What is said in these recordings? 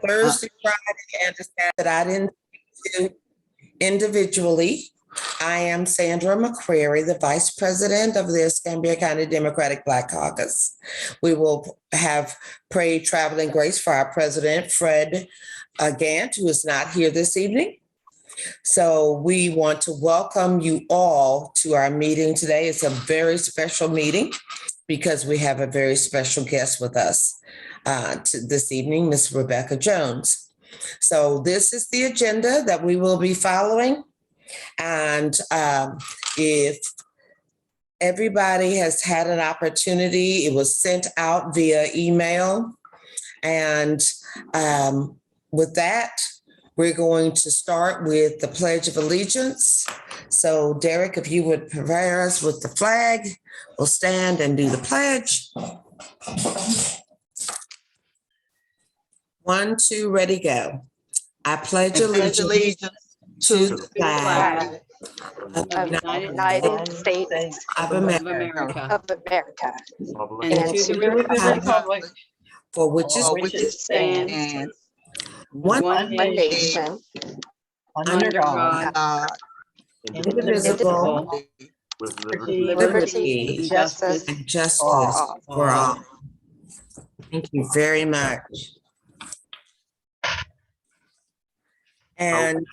Thursday, Friday, and Saturday that I didn't do individually. I am Sandra McCrary, the Vice President of the Escambia County Democratic Black Caucus. We will have pray traveling grace for our President, Fred Gant, who is not here this evening. So we want to welcome you all to our meeting today. It's a very special meeting because we have a very special guest with us this evening, Ms. Rebecca Jones. So this is the agenda that we will be following. And if everybody has had an opportunity, it was sent out via email. And with that, we're going to start with the Pledge of Allegiance. So Derek, if you would prepare us with the flag, we'll stand and do the pledge. 1, 2, ready, go. I pledge allegiance to the flag of the United States of America and to the republic for which it stands one nation under God, indivisible, with liberty liberty, justice and justice for all. Thank you very much. And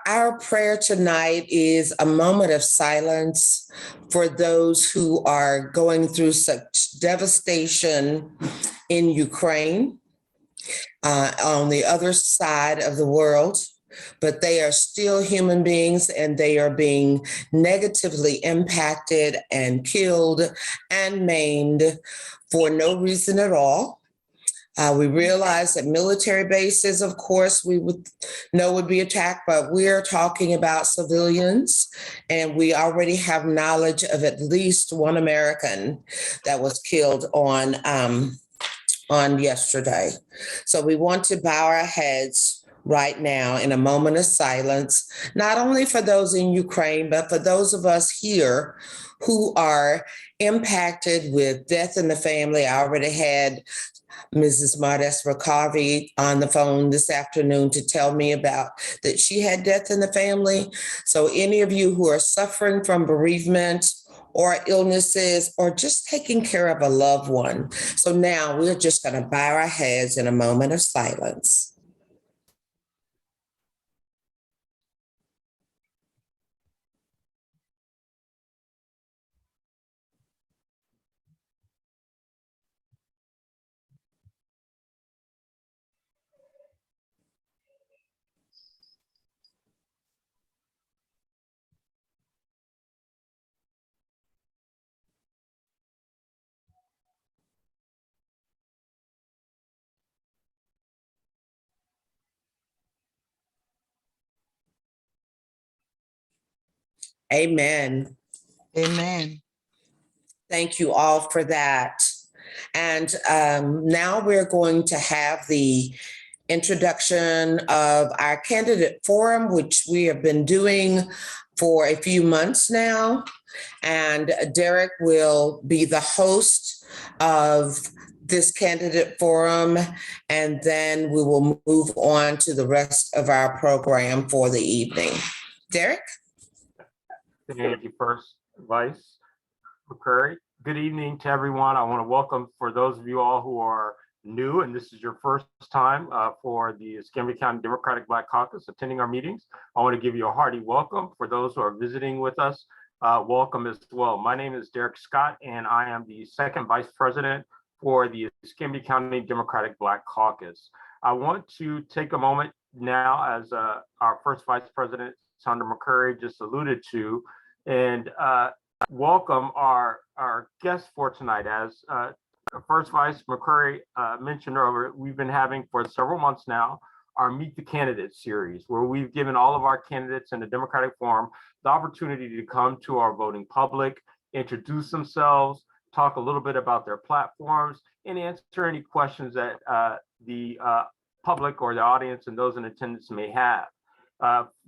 our prayer tonight is a moment of silence for those who are going through such devastation in Ukraine, on the other side of the world, but they are still human beings and they are being negatively impacted and killed and maimed for no reason at all. We realize that military bases, of course, we would know would be attacked, but we're talking about civilians, and we already have knowledge of at least one American that was killed on yesterday. So we want to bow our heads right now in a moment of silence, not only for those in Ukraine, but for those of us here who are impacted with death in the family. I already had Mrs. Martes Racavi on the phone this afternoon to tell me about that she had death in the family. So any of you who are suffering from bereavement or illnesses or just taking care of a loved one. So now we're just going to bow our heads in a moment of silence. Amen. Amen. Thank you all for that. And now we're going to have the introduction of our candidate forum, which we have been doing for a few months now. And Derek will be the host of this candidate forum, and then we will move on to the rest of our program for the evening. Derek? Thank you, First Vice McCrary. Good evening to everyone. I want to welcome, for those of you all who are new and this is your first time for the Escambia County Democratic Black Caucus attending our meetings, I want to give you a hearty welcome. For those who are visiting with us, welcome as well. My name is Derek Scott, and I am the second Vice President for the Escambia County Democratic Black Caucus. I want to take a moment now, as our first Vice President, Sandra McCrary, just alluded to, and welcome our guest for tonight. As First Vice McCrary mentioned earlier, we've been having for several months now our Meet the Candidates series, where we've given all of our candidates in the Democratic Forum the opportunity to come to our voting public, introduce themselves, talk a little bit about their platforms, and answer any questions that the public or the audience and those in attendance may have.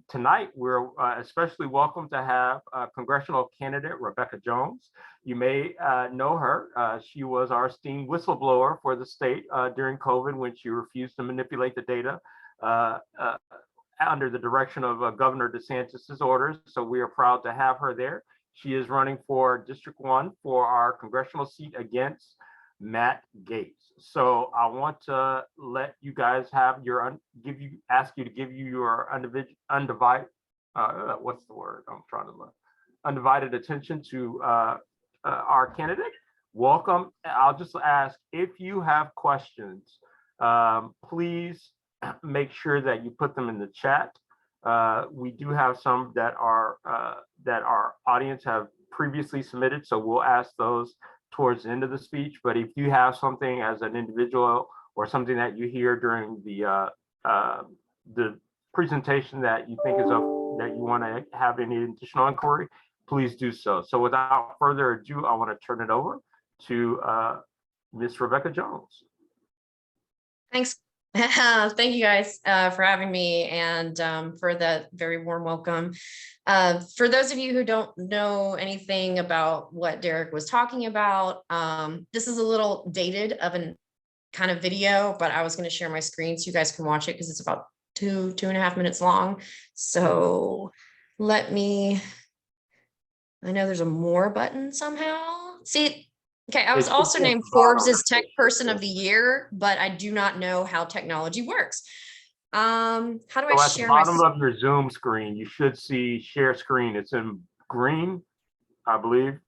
Tonight, we're especially welcome to have congressional candidate Rebecca Jones. You may know her. She was our esteemed whistleblower for the state during COVID when she refused to manipulate the data under the direction of Governor DeSantis's orders. So we are proud to have her there. She is running for District 1 for our congressional seat against Matt Gaetz. So I want to let you guys have your ask you to give you your undivided what's the word I'm trying to look undivided attention to our candidate. Welcome. I'll just ask if you have questions, please make sure that you put them in the chat. We do have some that our audience have previously submitted, so we'll ask those towards the end of the speech. But if you have something as an individual or something that you hear during the presentation that you think is that you want to have any additional inquiry, please do so. So without further ado, I want to turn it over to Ms. Rebecca Jones. Thanks. Thank you guys for having me and for that very warm welcome. For those of you who don't know anything about what Derek was talking about, this is a little dated of an kind of video, but I was going to share my screen so you guys can watch it because it's about 2.5 minutes long. So let me, I know there's a more button somehow. See, okay, I was also named Forbes' Tech Person of the Year, but I do not know how technology works. How do I share my? At the bottom of your Zoom screen, you should see share screen. It's in green, I believe.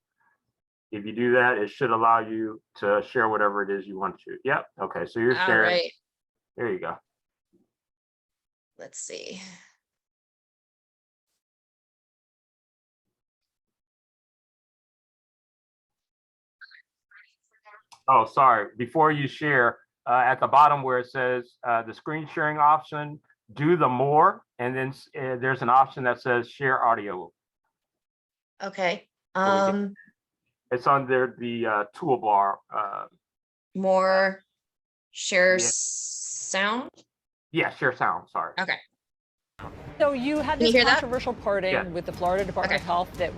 If you do that, it should allow you to share whatever it is you want to. Yep. Okay, so you're sharing. All right. There you go. Let's see. Oh, sorry. Before you share, at the bottom where it says the screen sharing option, do the more, and then there's an option that says share audio. Okay. It's under the toolbar. More share sound? Yeah, share sound. Sorry. Okay. So you had this controversial parting with the Florida Department of Health that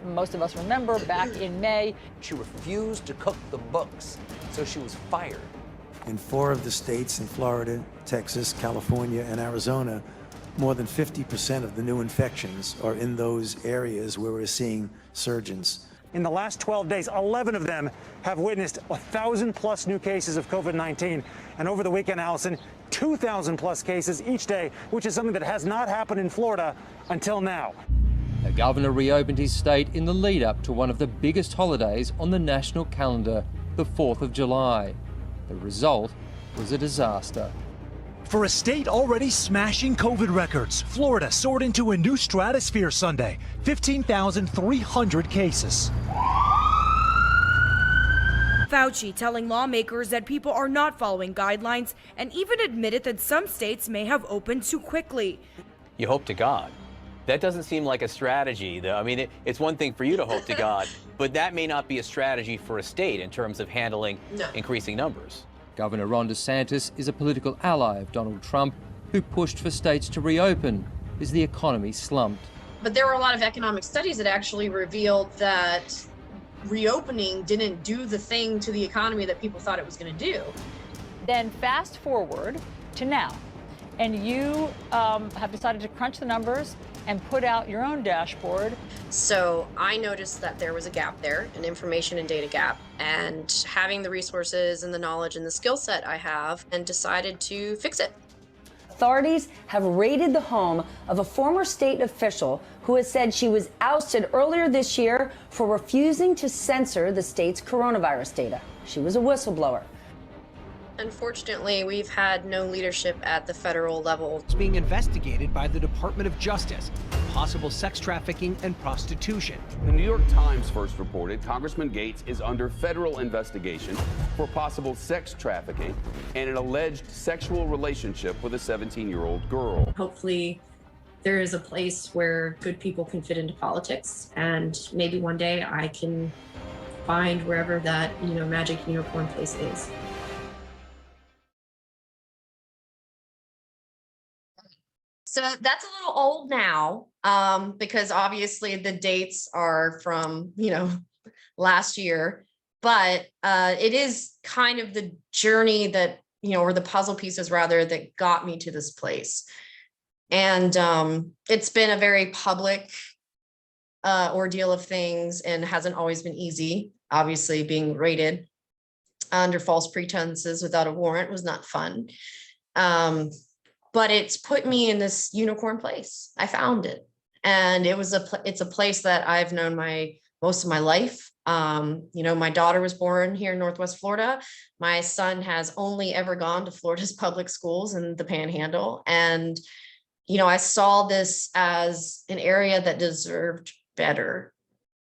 most of us remember back in May. She refused to cook the books, so she was fired. In 4 of the states, in Florida, Texas, California, and Arizona, more than 50% of the new infections are in those areas where we're seeing surgeons. In the last 12 days, 11 of them have witnessed 1,000+ new cases of COVID-19. And over the weekend, Allison, 2,000+ cases each day, which is something that has not happened in Florida until now. The governor reopened his state in the lead up to one of the biggest holidays on the national calendar, the 4th of July. The result was a disaster. For a state already smashing COVID records, Florida soared into a new stratosphere Sunday, 15,300 cases. Fauci telling lawmakers that people are not following guidelines and even admitted that some states may have opened too quickly. You hope to God. That doesn't seem like a strategy, though. I mean, it's one thing for you to hope to God, but that may not be a strategy for a state in terms of handling increasing numbers. Governor Ron DeSantis is a political ally of Donald Trump, who pushed for states to reopen as the economy slumped. But there were a lot of economic studies that actually revealed that reopening didn't do the thing to the economy that people thought it was going to do. Then fast forward to now, and you have decided to crunch the numbers and put out your own dashboard. So I noticed that there was a gap there, an information and data gap, and having the resources and the knowledge and the skill set I have, and decided to fix it. Authorities have raided the home of a former state official who has said she was ousted earlier this year for refusing to censor the state's coronavirus data. She was a whistleblower. Unfortunately, we've had no leadership at the federal level. It's being investigated by the Department of Justice for possible sex trafficking and prostitution. The New York Times first reported Congressman Gaetz is under federal investigation for possible sex trafficking and an alleged sexual relationship with a 17-year-old girl. Hopefully, there is a place where good people can fit into politics, and maybe one day I can find wherever that, magic unicorn place is. So that's a little old now, because obviously the dates are from, last year, but it is kind of the journey that, or the puzzle pieces rather, that got me to this place. And it's been a very public ordeal of things and hasn't always been easy. Obviously, being raided under false pretenses without a warrant was not fun. But it's put me in this unicorn place. I found it. And it's a place that I've known most of my life. My daughter was born here in Northwest Florida. My son has only ever gone to Florida's public schools in the Panhandle. And, I saw this as an area that deserved better.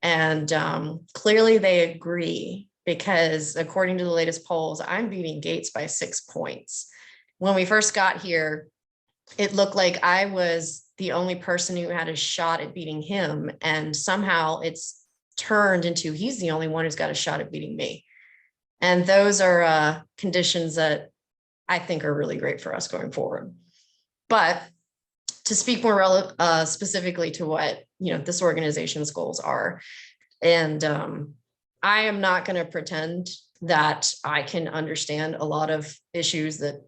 And clearly they agree, because according to the latest polls, I'm beating Gates by 6 points. When we first got here, it looked like I was the only person who had a shot at beating him. And somehow it's turned into he's the only one who's got a shot at beating me. And those are conditions that I think are really great for us going forward. But to speak more specifically to what, this organization's goals are, and I am not going to pretend that I can understand a lot of issues that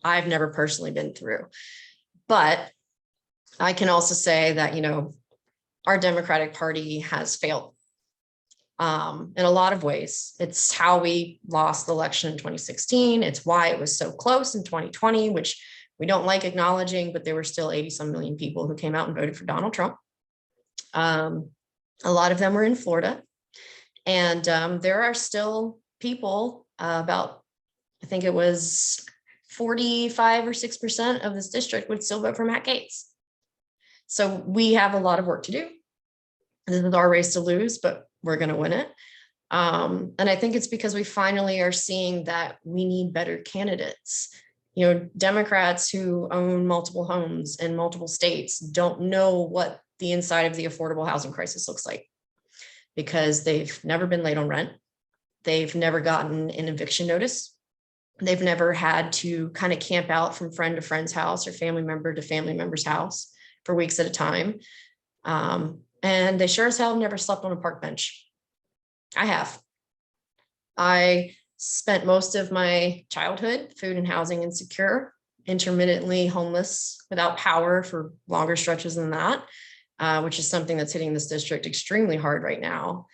I've never personally been through. But I can also say that, our Democratic Party has failed in a lot of ways. It's how we lost the election in 2016. It's why it was so close in 2020, which we don't like acknowledging, but there were still 80-some million people who came out and voted for Donald Trump. A lot of them were in Florida. And there are still people, I think it was 45 or 6% of this district would still vote for Matt Gaetz. So we have a lot of work to do. This is our race to lose, but we're going to win it. And I think it's because we finally are seeing that we need better candidates. Democrats who own multiple homes in multiple states don't know what the inside of the affordable housing crisis looks like, because they've never been late on rent. They've never gotten an eviction notice. They've never had to kind of camp out from friend to friend's house or family member to family member's house for weeks at a time. And they sure as hell never slept on a park bench. I have. I spent most of my childhood food and housing insecure, intermittently homeless, without power for longer stretches than that, which is something that's hitting this district extremely hard right now.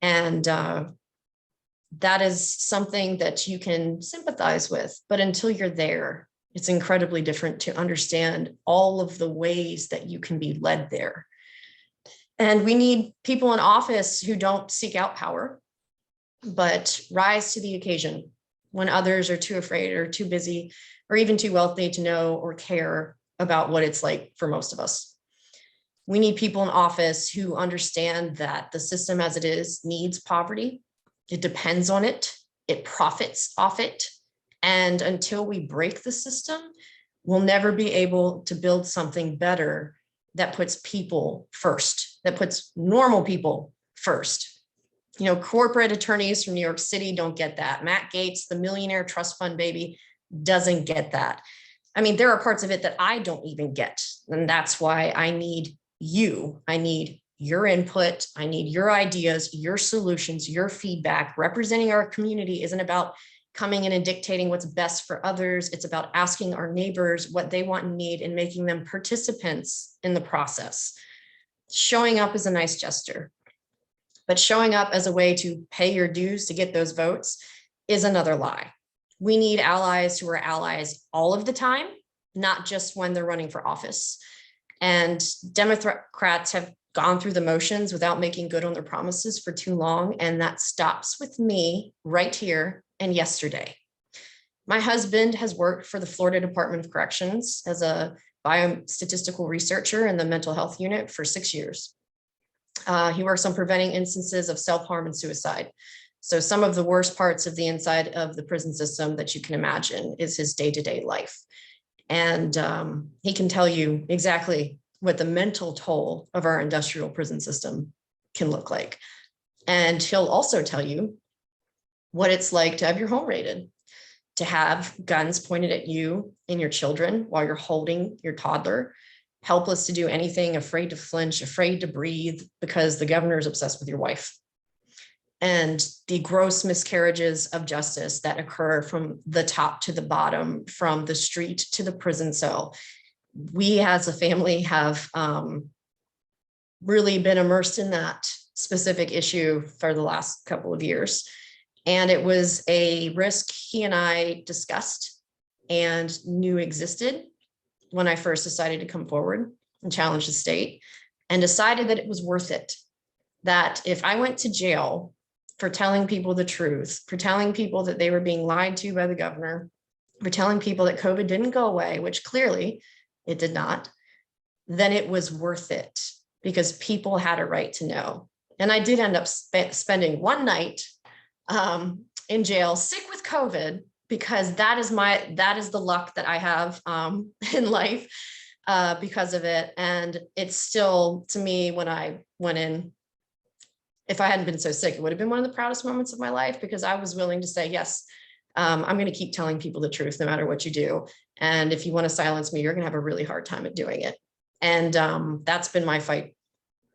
And that is something that you can sympathize with, but until you're there, it's incredibly different to understand all of the ways that you can be led there. And we need people in office who don't seek out power, but rise to the occasion when others are too afraid or too busy or even too wealthy to know or care about what it's like for most of us. We need people in office who understand that the system as it is needs poverty. It depends on it. It profits off it. And until we break the system, we'll never be able to build something better that puts people first, that puts normal people first. Corporate attorneys from New York City don't get that. Matt Gaetz, the millionaire trust fund baby, doesn't get that. I mean, there are parts of it that I don't even get. And that's why I need you. I need your input. I need your ideas, your solutions, your feedback. Representing our community isn't about coming in and dictating what's best for others. It's about asking our neighbors what they want and need and making them participants in the process. Showing up is a nice gesture, but showing up as a way to pay your dues to get those votes is another lie. We need allies who are allies all of the time, not just when they're running for office. And Democrats have gone through the motions without making good on their promises for too long. And that stops with me right here and yesterday. My husband has worked for the Florida Department of Corrections as a biostatistical researcher in the mental health unit for 6 years. He works on preventing instances of self-harm and suicide. So some of the worst parts of the inside of the prison system that you can imagine is his day-to-day life. And he can tell you exactly what the mental toll of our industrial prison system can look like. And he'll also tell you what it's like to have your home raided, to have guns pointed at you and your children while you're holding your toddler, helpless to do anything, afraid to flinch, afraid to breathe because the governor is obsessed with your wife. And the gross miscarriages of justice that occur from the top to the bottom, from the street to the prison cell. We as a family have really been immersed in that specific issue for the last couple of years. And it was a risk he and I discussed and knew existed when I first decided to come forward and challenge the state, and decided that it was worth it. That if I went to jail for telling people the truth, for telling people that they were being lied to by the governor, for telling people that COVID didn't go away, which clearly it did not, then it was worth it because people had a right to know. And I did end up spending one night in jail, sick with COVID, because that is the luck that I have in life because of it. And it's still, to me, when I went in, if I hadn't been so sick, it would have been one of the proudest moments of my life, because I was willing to say, yes, I'm going to keep telling people the truth no matter what you do. And if you want to silence me, you're going to have a really hard time at doing it. And that's been my fight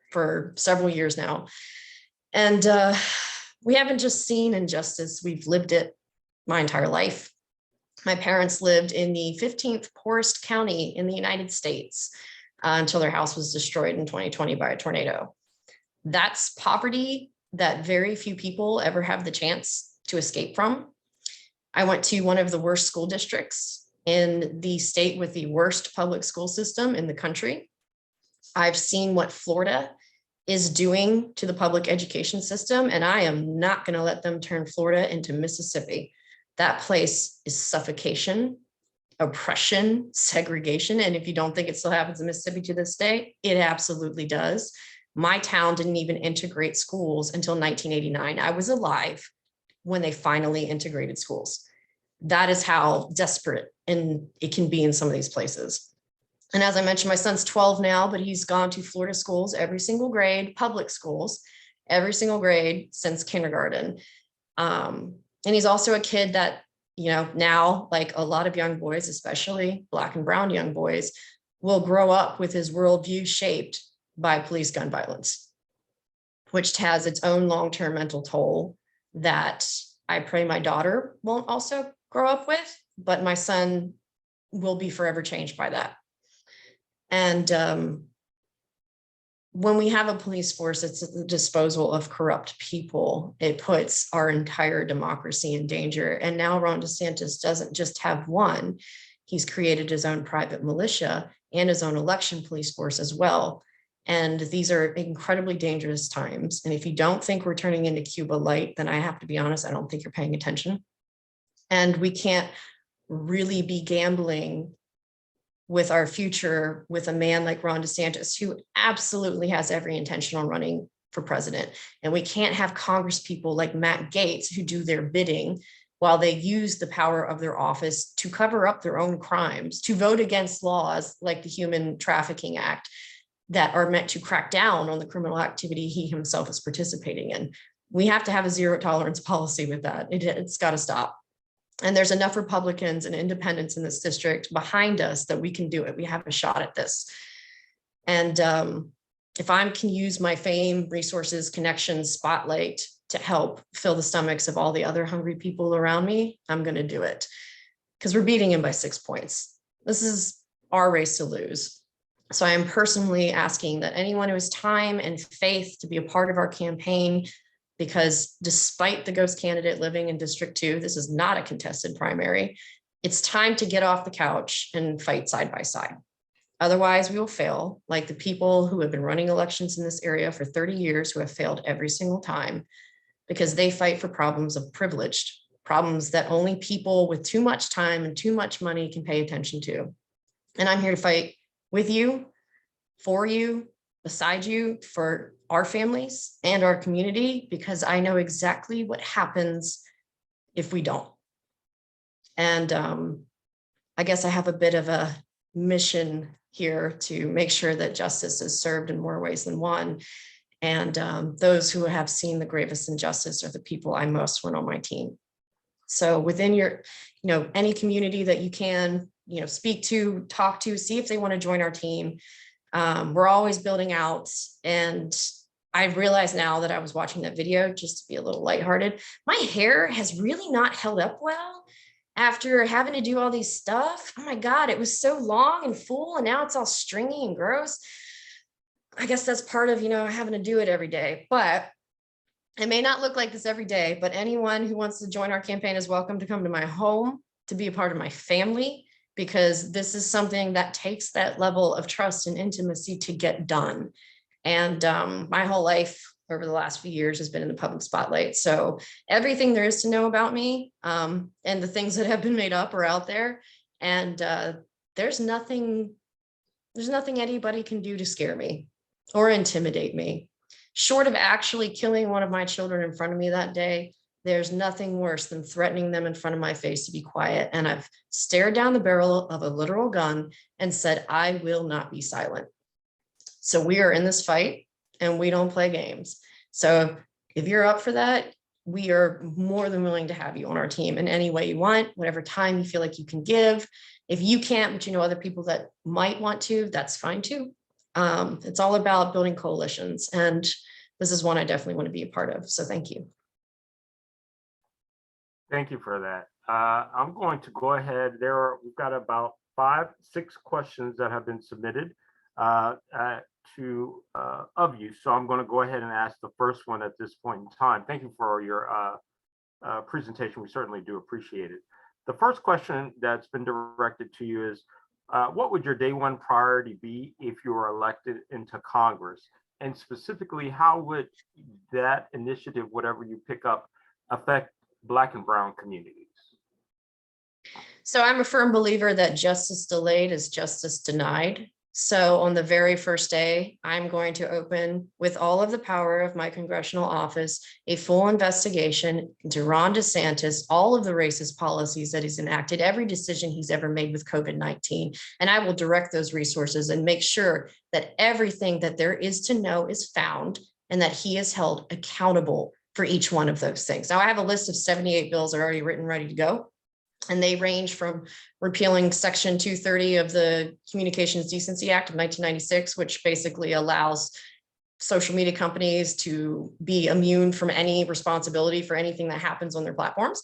for several years now. And we haven't just seen injustice, we've lived it my entire life. My parents lived in the 15th poorest county in the United States until their house was destroyed in 2020 by a tornado. That's poverty that very few people ever have the chance to escape from. I went to one of the worst school districts in the state with the worst public school system in the country. I've seen what Florida is doing to the public education system, and I am not going to let them turn Florida into Mississippi. That place is suffocation, oppression, segregation. And if you don't think it still happens in Mississippi to this day, it absolutely does. My town didn't even integrate schools until 1989. I was alive when they finally integrated schools. That is how desperate and it can be in some of these places. And as I mentioned, my son's 12 now, but he's gone to Florida schools, every single grade, public schools, every single grade since kindergarten. And he's also a kid that, you know, now, like a lot of young boys, especially Black and brown young boys, will grow up with his worldview shaped by police gun violence, which has its own long-term mental toll that I pray my daughter won't also grow up with, but my son will be forever changed by that. And when we have a police force that's at the disposal of corrupt people, it puts our entire democracy in danger. And now Ron DeSantis doesn't just have one, he's created his own private militia and his own election police force as well. And these are incredibly dangerous times. And if you don't think we're turning into Cuba light, then I have to be honest, I don't think you're paying attention. And we can't really be gambling with our future with a man like Ron DeSantis, who absolutely has every intention on running for president. And we can't have Congress people like Matt Gaetz who do their bidding while they use the power of their office to cover up their own crimes, to vote against laws like the Human Trafficking Act that are meant to crack down on the criminal activity he himself is participating in. We have to have a zero tolerance policy with that. It's got to stop. And there's enough Republicans and independents in this district behind us that we can do it. We have a shot at this. And if I can use my fame, resources, connections, spotlight to help fill the stomachs of all the other hungry people around me, I'm going to do it. Because we're beating him by 6 points. This is our race to lose. So I am personally asking that anyone who has time and faith to be a part of our campaign, because despite the ghost candidate living in District 2, this is not a contested primary. It's time to get off the couch and fight side by side. Otherwise, we will fail, like the people who have been running elections in this area for 30 years who have failed every single time, because they fight for problems of privileged, problems that only people with too much time and too much money can pay attention to. And I'm here to fight with you, for you, beside you, for our families and our community, because I know exactly what happens if we don't. And I guess I have a bit of a mission here to make sure that justice is served in more ways than one. And those who have seen the gravest injustice are the people I most want on my team. So within your, any community that you can, speak to, talk to, see if they want to join our team. We're always building out. And I realized now that I was watching that video, just to be a little lighthearted, my hair has really not held up well after having to do all these stuff. Oh my God, it was so long and full, and now it's all stringy and gross. I guess that's part of, having to do it every day, but it may not look like this every day, but anyone who wants to join our campaign is welcome to come to my home, to be a part of my family, because this is something that takes that level of trust and intimacy to get done. And my whole life over the last few years has been in the public spotlight. So everything there is to know about me, and the things that have been made up are out there. And there's nothing anybody can do to scare me or intimidate me. Short of actually killing one of my children in front of me that day, there's nothing worse than threatening them in front of my face to be quiet. And I've stared down the barrel of a literal gun and said, I will not be silent. So we are in this fight and we don't play games. So if you're up for that, we are more than willing to have you on our team in any way you want, whatever time you feel like you can give. If you can't, but other people that might want to, that's fine too. It's all about building coalitions, and this is one I definitely want to be a part of. So thank you. Thank you for that. I'm going to go ahead. We've got about 5-6 questions that have been submitted of you. So I'm going to go ahead and ask the first one at this point in time. Thank you for your presentation. We certainly do appreciate it. The first question that's been directed to you is, what would your day one priority be if you were elected into Congress? And specifically, how would that initiative, whatever you pick up, affect Black and Brown communities? So I'm a firm believer that justice delayed is justice denied. So on the very first day, I'm going to open, with all of the power of my congressional office, a full investigation into Ron DeSantis, all of the racist policies that he's enacted, every decision he's ever made with COVID-19. And I will direct those resources and make sure that everything that there is to know is found and that he is held accountable for each one of those things. Now, I have a list of 78 bills already written, ready to go. And they range from repealing Section 230 of the Communications Decency Act of 1996, which basically allows social media companies to be immune from any responsibility for anything that happens on their platforms,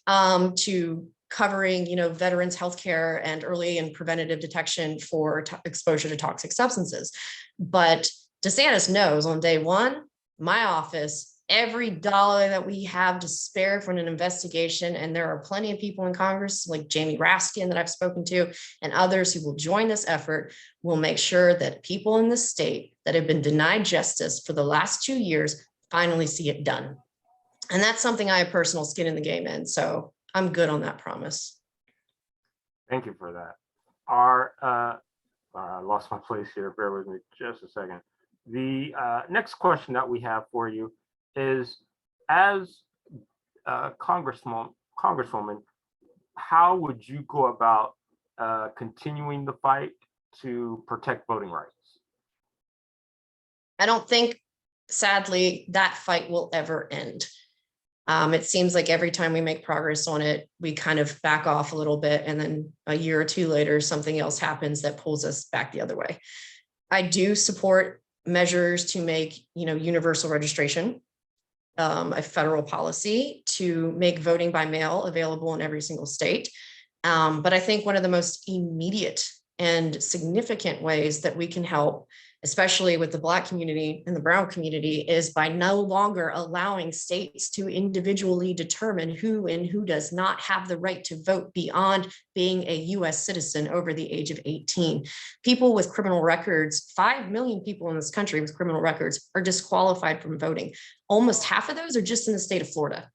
to covering, veterans' healthcare and early and preventative detection for exposure to toxic substances. But DeSantis knows on day one, my office, every dollar that we have to spare for an investigation, and there are plenty of people in Congress like Jamie Raskin that I've spoken to and others who will join this effort, will make sure that people in the state that have been denied justice for the last 2 years finally see it done. And that's something I have personal skin in the game in. So I'm good on that promise. Thank you for that. I lost my place here. Bear with me just a second. The next question that we have for you is, as Congresswoman, how would you go about continuing the fight to protect voting rights? I don't think, sadly, that fight will ever end. It seems like every time we make progress on it, we kind of back off a little bit, and then a year or two later, something else happens that pulls us back the other way. I do support measures to make, universal registration a federal policy, to make voting by mail available in every single state. But I think one of the most immediate and significant ways that we can help, especially with the Black community and the Brown community, is by no longer allowing states to individually determine who and who does not have the right to vote beyond being a US citizen over the age of 18. People with criminal records, 5 million people in this country with criminal records, are disqualified from voting. Almost half of those are just in the state of Florida.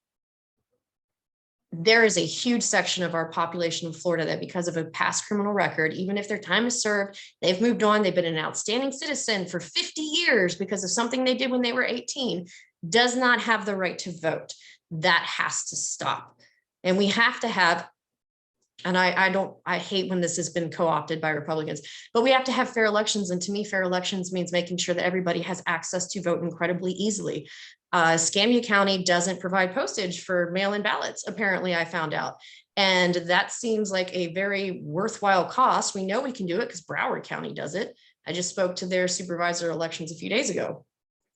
There is a huge section of our population in Florida that, because of a past criminal record, even if their time is served, they've moved on, they've been an outstanding citizen for 50 years because of something they did when they were 18, does not have the right to vote. That has to stop. And we have to have And I hate when this has been co-opted by Republicans, but we have to have fair elections. And to me, fair elections means making sure that everybody has access to vote incredibly easily. Escambia County doesn't provide postage for mail-in ballots, apparently, I found out. And that seems like a very worthwhile cost. We know we can do it because Broward County does it. I just spoke to their supervisor elections a few days ago.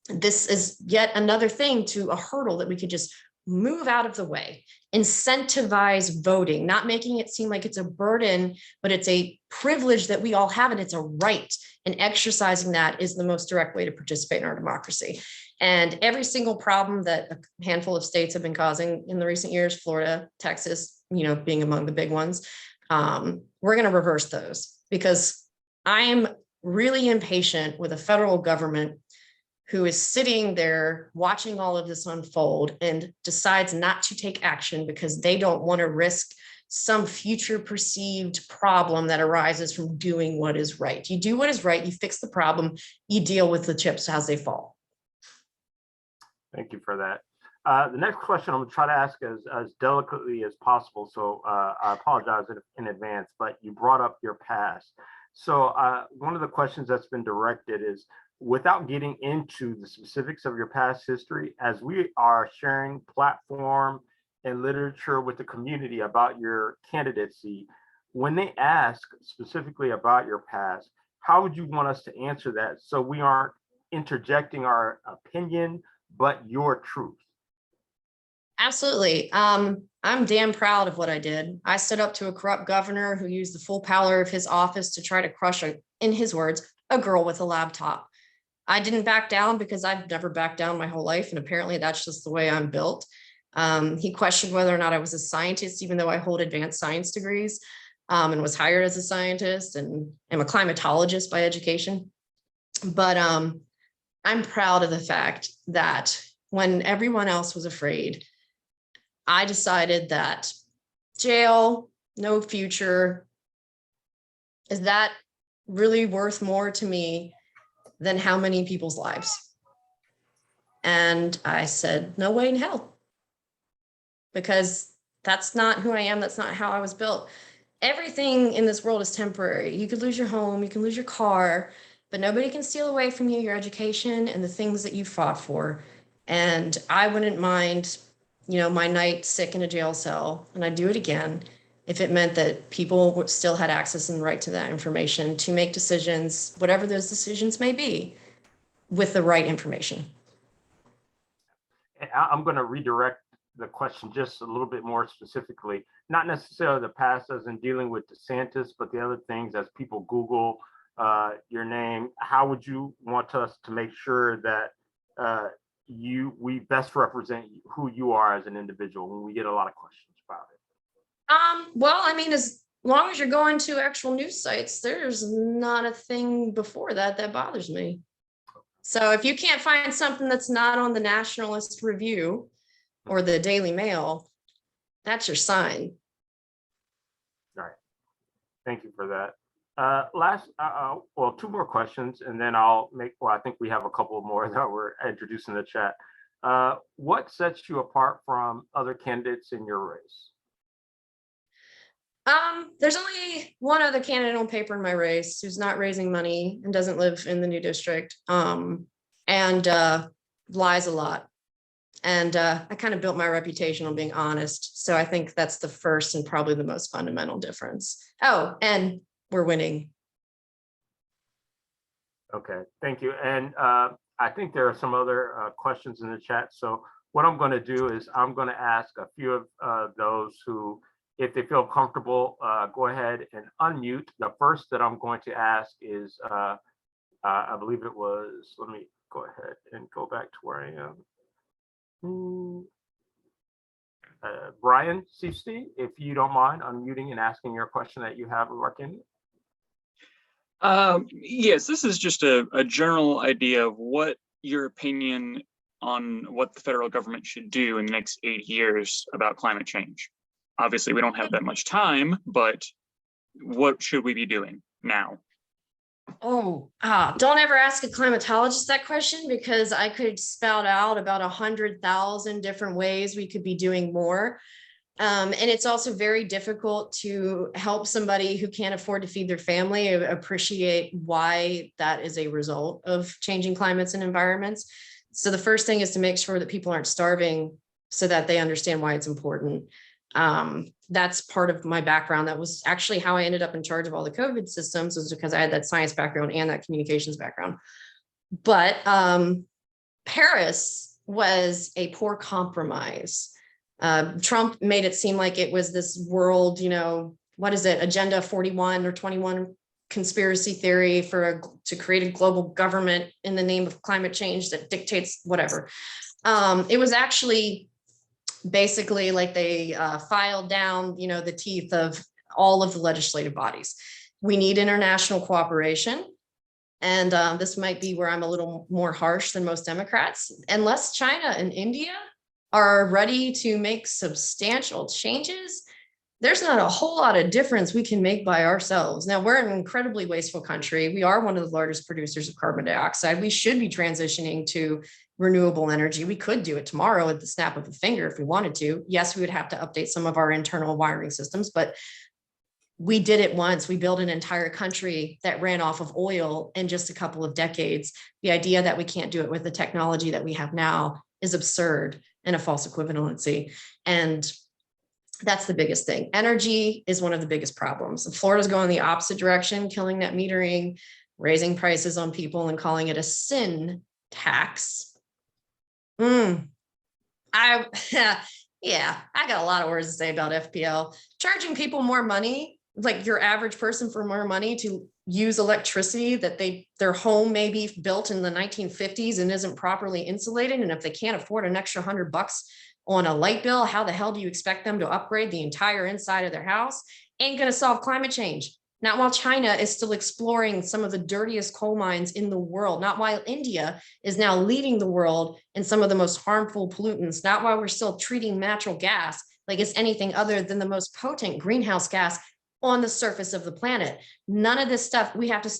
This is yet another thing to a hurdle that we could just move out of the way, incentivize voting, not making it seem like it's a burden, but it's a privilege that we all have, and it's a right. And exercising that is the most direct way to participate in our democracy. And every single problem that a handful of states have been causing in the recent years, Florida, Texas, being among the big ones, we're going to reverse those, because I'm really impatient with a federal government who is sitting there watching all of this unfold and decides not to take action because they don't want to risk some future perceived problem that arises from doing what is right. You do what is right, you fix the problem, you deal with the chips as they fall. Thank you for that. The next question I'm going to try to ask as delicately as possible. So I apologize in advance, but you brought up your past. So one of the questions that's been directed is, without getting into the specifics of your past history, as we are sharing platform and literature with the community about your candidacy, when they ask specifically about your past, how would you want us to answer that so we aren't interjecting our opinion, but your truth? Absolutely. I'm damn proud of what I did. I stood up to a corrupt governor who used the full power of his office to try to crush, in his words, a girl with a laptop. I didn't back down because I've never backed down my whole life. And apparently that's just the way I'm built. He questioned whether or not I was a scientist, even though I hold advanced science degrees, and was hired as a scientist and am a climatologist by education. But I'm proud of the fact that when everyone else was afraid, I decided that jail, no future, is that really worth more to me than how many people's lives? And I said, no way in hell, because that's not who I am. That's not how I was built. Everything in this world is temporary. You could lose your home, you can lose your car, but nobody can steal away from you your education and the things that you fought for. And I wouldn't mind, my night sick in a jail cell, and I'd do it again if it meant that people still had access and right to that information to make decisions, whatever those decisions may be, with the right information. I'm going to redirect the question just a little bit more specifically, not necessarily the past as in dealing with DeSantis, but the other things as people Google your name. How would you want us to make sure that we best represent who you are as an individual when we get a lot of questions about it? Well, I mean, as long as you're going to actual news sites, there's not a thing before that bothers me. So if you can't find something that's not on the Nationalist Review or the Daily Mail, that's your sign. All right. Thank you for that. Well, two more questions, and then I think we have a couple more that we're introducing in the chat. What sets you apart from other candidates in your race? There's only one other candidate on paper in my race who's not raising money and doesn't live in the new district, and lies a lot. And I kind of built my reputation on being honest. So I think that's the first and probably the most fundamental difference. Oh, and we're winning. Okay, thank you. And I think there are some other questions in the chat. So what I'm going to do is I'm going to ask a few of those who, if they feel comfortable, go ahead and unmute. The first that I'm going to ask is, I believe it was, let me go ahead and go back to where I am. Brian Seasty, if you don't mind unmuting and asking your question that you have of our candidate. Yes, this is just a general idea of what your opinion on what the federal government should do in the next 8 years about climate change. Obviously, we don't have that much time, but what should we be doing now? Don't ever ask a climatologist that question, because I could spout out about 100,000 different ways we could be doing more. And it's also very difficult to help somebody who can't afford to feed their family appreciate why that is a result of changing climates and environments. So the first thing is to make sure that people aren't starving so that they understand why it's important. That's part of my background. That was actually how I ended up in charge of all the COVID systems, was because I had that science background and that communications background. But Paris was a poor compromise. Trump made it seem like it was this world, what is it, Agenda 41 or 21 conspiracy theory to create a global government in the name of climate change that dictates whatever. It was actually basically like they filed down, the teeth of all of the legislative bodies. We need international cooperation. And this might be where I'm a little more harsh than most Democrats. Unless China and India are ready to make substantial changes, there's not a whole lot of difference we can make by ourselves. Now, we're an incredibly wasteful country. We are one of the largest producers of carbon dioxide. We should be transitioning to renewable energy. We could do it tomorrow at the snap of a finger if we wanted to. Yes, we would have to update some of our internal wiring systems, but we did it once. We built an entire country that ran off of oil in just a couple of decades. The idea that we can't do it with the technology that we have now is absurd and a false equivalency. And that's the biggest thing. Energy is one of the biggest problems. Florida's going the opposite direction, killing net metering, raising prices on people and calling it a sin tax. Yeah, I got a lot of words to say about FPL. Charging people more money, like your average person for more money to use electricity that their home may be built in the 1950s and isn't properly insulated. And if they can't afford an extra $100 on a light bill, how the hell do you expect them to upgrade the entire inside of their house? Ain't going to solve climate change. Not while China is still exploring some of the dirtiest coal mines in the world. Not while India is now leading the world in some of the most harmful pollutants. Not while we're still treating natural gas like it's anything other than the most potent greenhouse gas on the surface of the planet. None of this stuff, we have to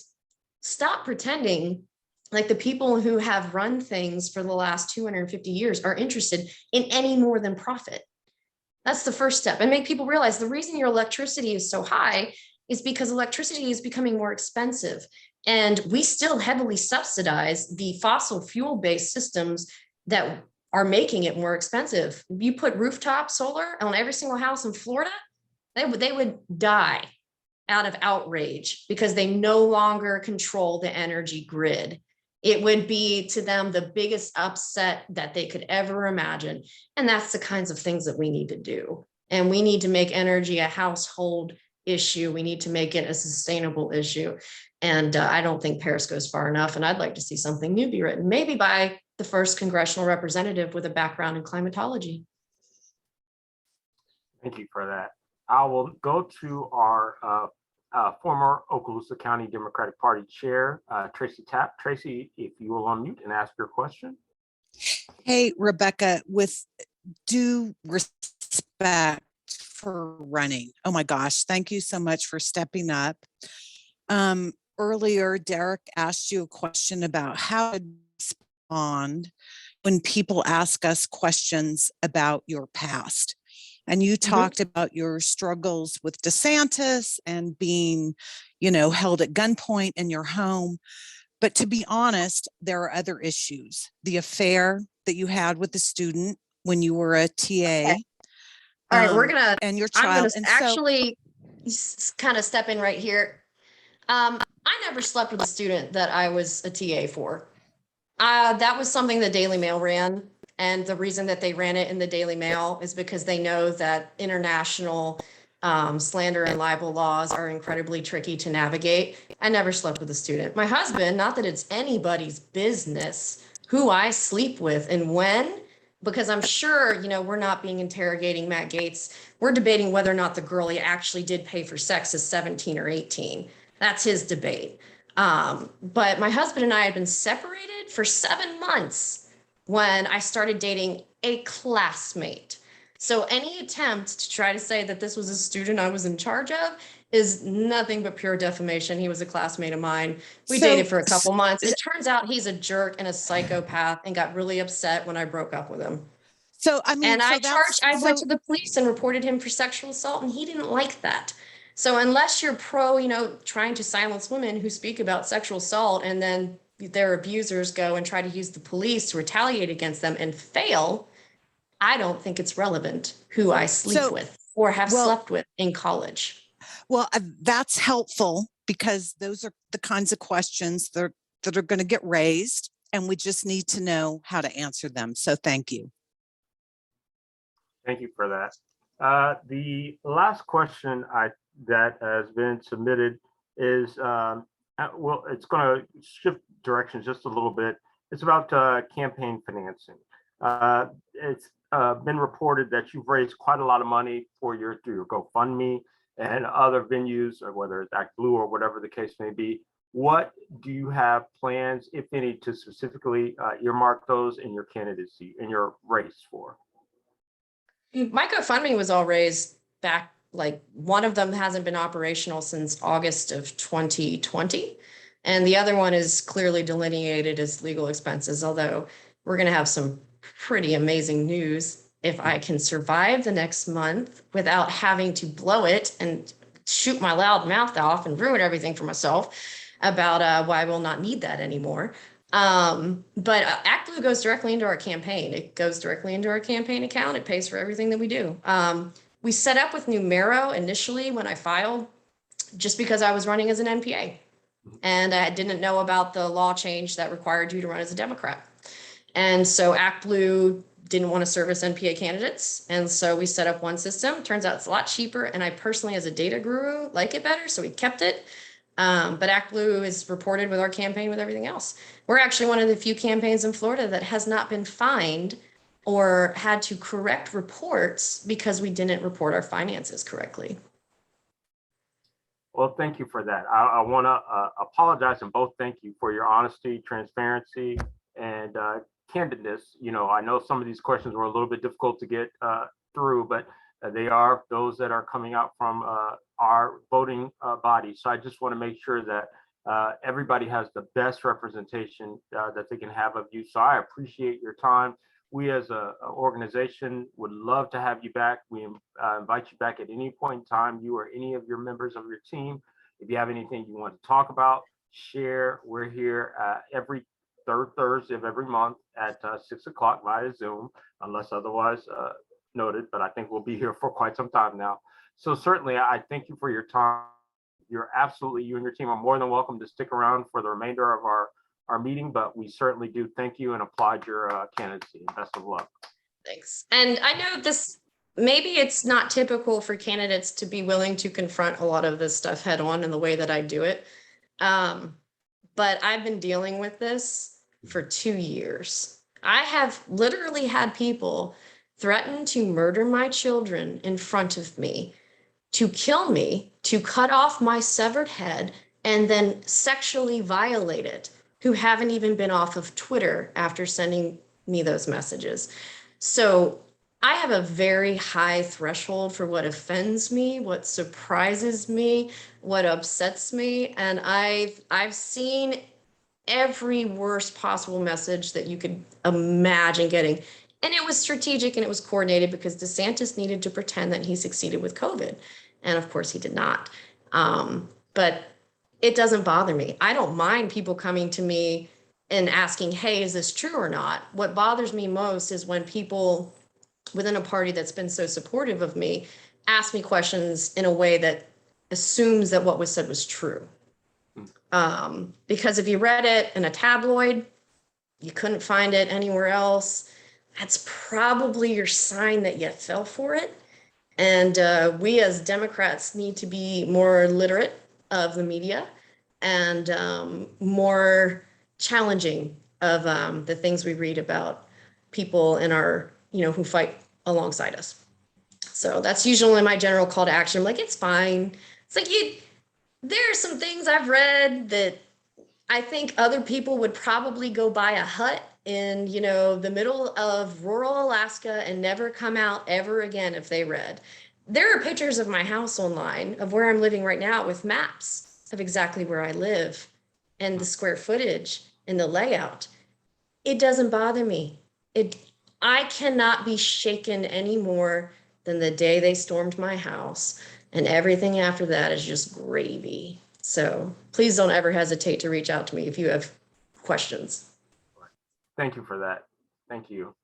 stop pretending like the people who have run things for the last 250 years are interested in any more than profit. That's the first step. And make people realize the reason your electricity is so high is because electricity is becoming more expensive. And we still heavily subsidize the fossil fuel-based systems that are making it more expensive. You put rooftop solar on every single house in Florida, they would die out of outrage because they no longer control the energy grid. It would be to them the biggest upset that they could ever imagine. And that's the kinds of things that we need to do. And we need to make energy a household issue. We need to make it a sustainable issue. And I don't think Paris goes far enough. And I'd like to see something new be written, maybe by the first congressional representative with a background in climatology. Thank you for that. I will go to our former Okaloosa County Democratic Party Chair, Tracy Tapp. Tracy, if you will unmute and ask your question. Hey, Rebecca, with due respect for running. Oh my gosh, thank you so much for stepping up. Earlier, Derek asked you a question about how to respond when people ask us questions about your past. And you talked about your struggles with DeSantis and being, held at gunpoint in your home. But to be honest, there are other issues. The affair that you had with the student when you were a TA. Okay. All right, and your child. I'm gonna actually kind of step in right here. I never slept with a student that I was a TA for. That was something the Daily Mail ran. And the reason that they ran it in the Daily Mail is because they know that international slander and libel laws are incredibly tricky to navigate. I never slept with a student. My husband, not that it's anybody's business who I sleep with and when, because I'm sure, we're not being interrogating Matt Gaetz. We're debating whether or not the girl he actually did pay for sex is 17 or 18. That's his debate. But my husband and I had been separated for 7 months when I started dating a classmate. So any attempt to try to say that this was a student I was in charge of is nothing but pure defamation. He was a classmate of mine. We dated for a couple months. It turns out he's a jerk and a psychopath and got really upset when I broke up with him. So, I mean, And so I went to the police and reported him for sexual assault, and he didn't like that. So unless you're pro, trying to silence women who speak about sexual assault, and then their abusers go and try to use the police to retaliate against them and fail, I don't think it's relevant who I sleep with or have slept with in college. Well, that's helpful, because those are the kinds of questions that are going to get raised, and we just need to know how to answer them. So thank you. Thank you for that. The last question that has been submitted is, well, it's going to shift directions just a little bit. It's about campaign financing. It's been reported that you've raised quite a lot of money through your GoFundMe and other venues, or whether it's Act Blue or whatever the case may be. What do you have plans, if any, to specifically earmark those in your candidacy, in your race for? My GoFundMe was all raised back, like one of them hasn't been operational since August of 2020. And the other one is clearly delineated as legal expenses, although we're going to have some pretty amazing news if I can survive the next month without having to blow it and shoot my loud mouth off and ruin everything for myself about why I will not need that anymore. But Act Blue goes directly into our campaign. It goes directly into our campaign account. It pays for everything that we do. We set up with Numero initially when I filed, just because I was running as an NPA. And I didn't know about the law change that required you to run as a Democrat. And so Act Blue didn't want to service NPA candidates. And so we set up one system. Turns out it's a lot cheaper. And I personally, as a data guru, like it better. So we kept it. But Act Blue is reported with our campaign with everything else. We're actually one of the few campaigns in Florida that has not been fined or had to correct reports because we didn't report our finances correctly. Well, thank you for that. I want to apologize and both thank you for your honesty, transparency, and candidness. I know some of these questions were a little bit difficult to get through, but they are those that are coming out from our voting body. So I just want to make sure that everybody has the best representation that they can have of you. So I appreciate your time. We as an organization would love to have you back. We invite you back at any point in time, you or any of your members of your team. If you have anything you want to talk about, share. We're here every third Thursday of every month at 6 o'clock via Zoom, unless otherwise noted, but I think we'll be here for quite some time now. So certainly I thank you for your time. You and your team are more than welcome to stick around for the remainder of our meeting, but we certainly do thank you and applaud your candidacy. Best of luck. Thanks. And I know maybe it's not typical for candidates to be willing to confront a lot of this stuff head on in the way that I do it. But I've been dealing with this for 2 years. I have literally had people threaten to murder my children in front of me, to kill me, to cut off my severed head, and then sexually violate it, who haven't even been off of Twitter after sending me those messages. So I have a very high threshold for what offends me, what surprises me, what upsets me. And I've seen every worst possible message that you could imagine getting. And it was strategic and it was coordinated because DeSantis needed to pretend that he succeeded with COVID. And of course he did not. But it doesn't bother me. I don't mind people coming to me and asking, hey, is this true or not? What bothers me most is when people within a party that's been so supportive of me ask me questions in a way that assumes that what was said was true. Because if you read it in a tabloid, you couldn't find it anywhere else, that's probably your sign that you fell for it. And we as Democrats need to be more literate of the media and more challenging of the things we read about people in our, who fight alongside us. So that's usually my general call to action. I'm like, it's fine. It's like, there are some things I've read that I think other people would probably go buy a hut in, the middle of rural Alaska and never come out ever again if they read. There are pictures of my house online of where I'm living right now with maps of exactly where I live and the square footage and the layout. It doesn't bother me. I cannot be shaken any more than the day they stormed my house, and everything after that is just gravy. So please don't ever hesitate to reach out to me if you have questions. Thank you for that. Thank you.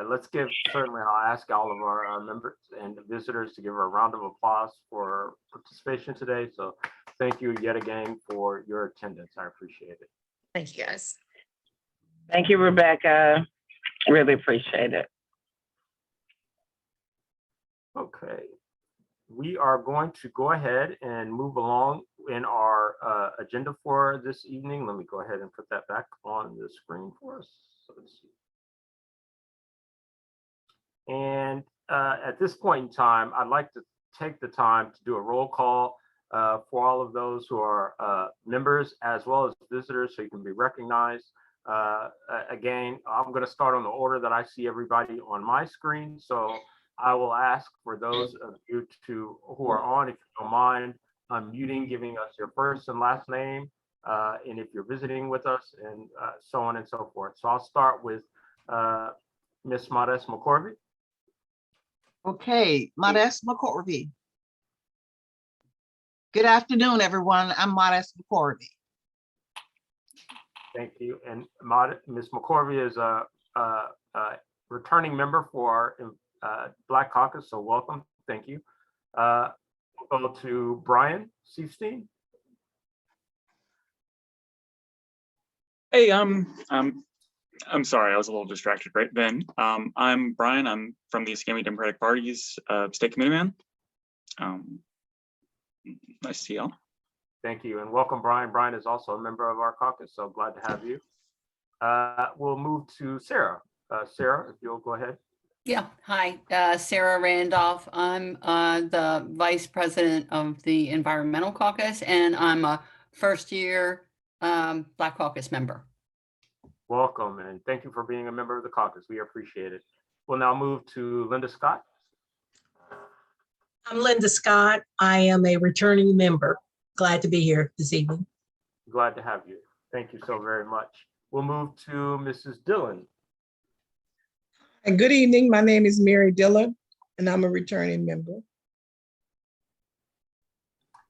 Let's give, certainly I'll ask all of our members and visitors to give her a round of applause for participation today. So thank you yet again for your attendance. I appreciate it. Thank you, guys. Thank you, Rebecca. Really appreciate it. Okay. We are going to go ahead and move along in our agenda for this evening. Let me go ahead and put that back on the screen for us. So let's see. And at this point in time, I'd like to take the time to do a roll call for all of those who are members as well as visitors, so you can be recognized. Again, I'm going to start on the order that I see everybody on my screen. So I will ask for those of you who are on, if you don't mind, unmuting, giving us your first and last name, and if you're visiting with us, and so on and so forth. So I'll start with Ms. Modest McCorvey. Okay, Modest McCorvey. Good afternoon, everyone. I'm Modest McCorvey. Thank you. And Ms. McCorvey is a returning member for Black Caucus, so welcome. Thank you. We'll go to Brian Seifstein. Hey, I'm sorry, I was a little distracted right then. I'm Brian. I'm from the Escambia Democratic Party's state committee man. Nice to see y'all. Thank you, and welcome, Brian. Brian is also a member of our caucus, so glad to have you. We'll move to Sarah. Sarah, if you'll go ahead. Yeah, hi, Sarah Randolph. I'm the vice president of the Environmental Caucus, and I'm a first-year Black Caucus member. Welcome, and thank you for being a member of the caucus. We appreciate it. We'll now move to Linda Scott. I'm Linda Scott. I am a returning member. Glad to be here this evening. Glad to have you. Thank you so very much. We'll move to Mrs. Dillon. And good evening. My name is Mary Dillon, and I'm a returning member.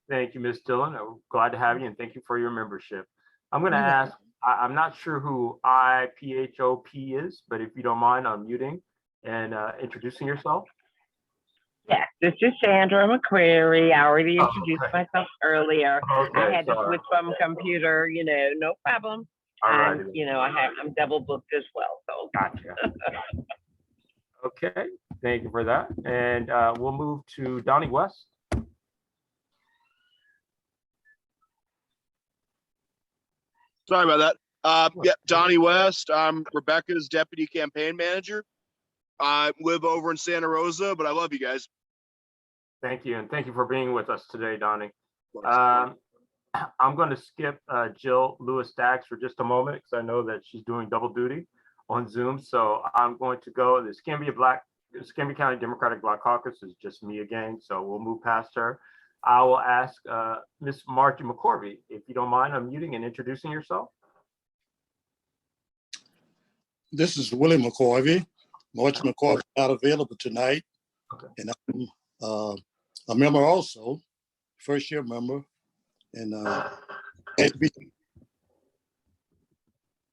Thank you, Ms. Dillon. I'm glad to have you, and thank you for your membership. I'm going to ask, I'm not sure who IPHOP is, but if you don't mind unmuting and introducing yourself. Yes, this is Sandra McCreary. I already introduced myself earlier. Okay, I had to sorry. switch from computer, no problem. All And, I'm double booked as well, so. Gotcha. Okay, thank you for that. And we'll move to Donnie West. Sorry about that. Yeah, Donnie West. I'm Rebecca's deputy campaign manager. I live over in Santa Rosa, but I love you guys. Thank you, and thank you for being with us today, Donnie. I'm going to skip Jill Lewis-Dax for just a moment because I know that she's doing double duty on Zoom. So I'm going to go. The Escambia County Democratic Black Caucus is just me again, so we'll move past her. I will ask Ms. Margie McCorvey, if you don't mind unmuting and introducing yourself. This is Willie McCorvey. Margie McCorvey not available tonight. Okay. And I'm a member also, first year member. And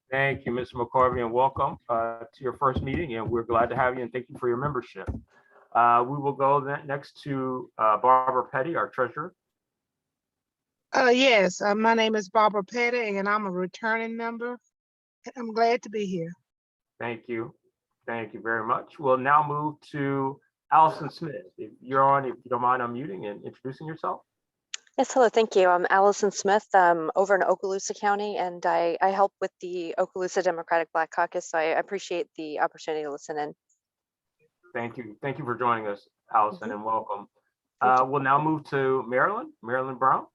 Thank you, Mr. McCorvey, and welcome to your first meeting. And we're glad to have you and thank you for your membership. We will go next to Barbara Petty, our treasurer. Yes, my name is Barbara Petty, and I'm a returning member. I'm glad to be here. Thank you. Thank you very much. We'll now move to Allison Smith. If you're on, if you don't mind unmuting and introducing yourself. Yes, hello, thank you. I'm Allison Smith. I'm over in Okaloosa County, and I help with the Okaloosa Democratic Black Caucus, so I appreciate the opportunity to listen in. Thank you. Thank you for joining us, Allison, and welcome. We'll now move to Marilyn Brown.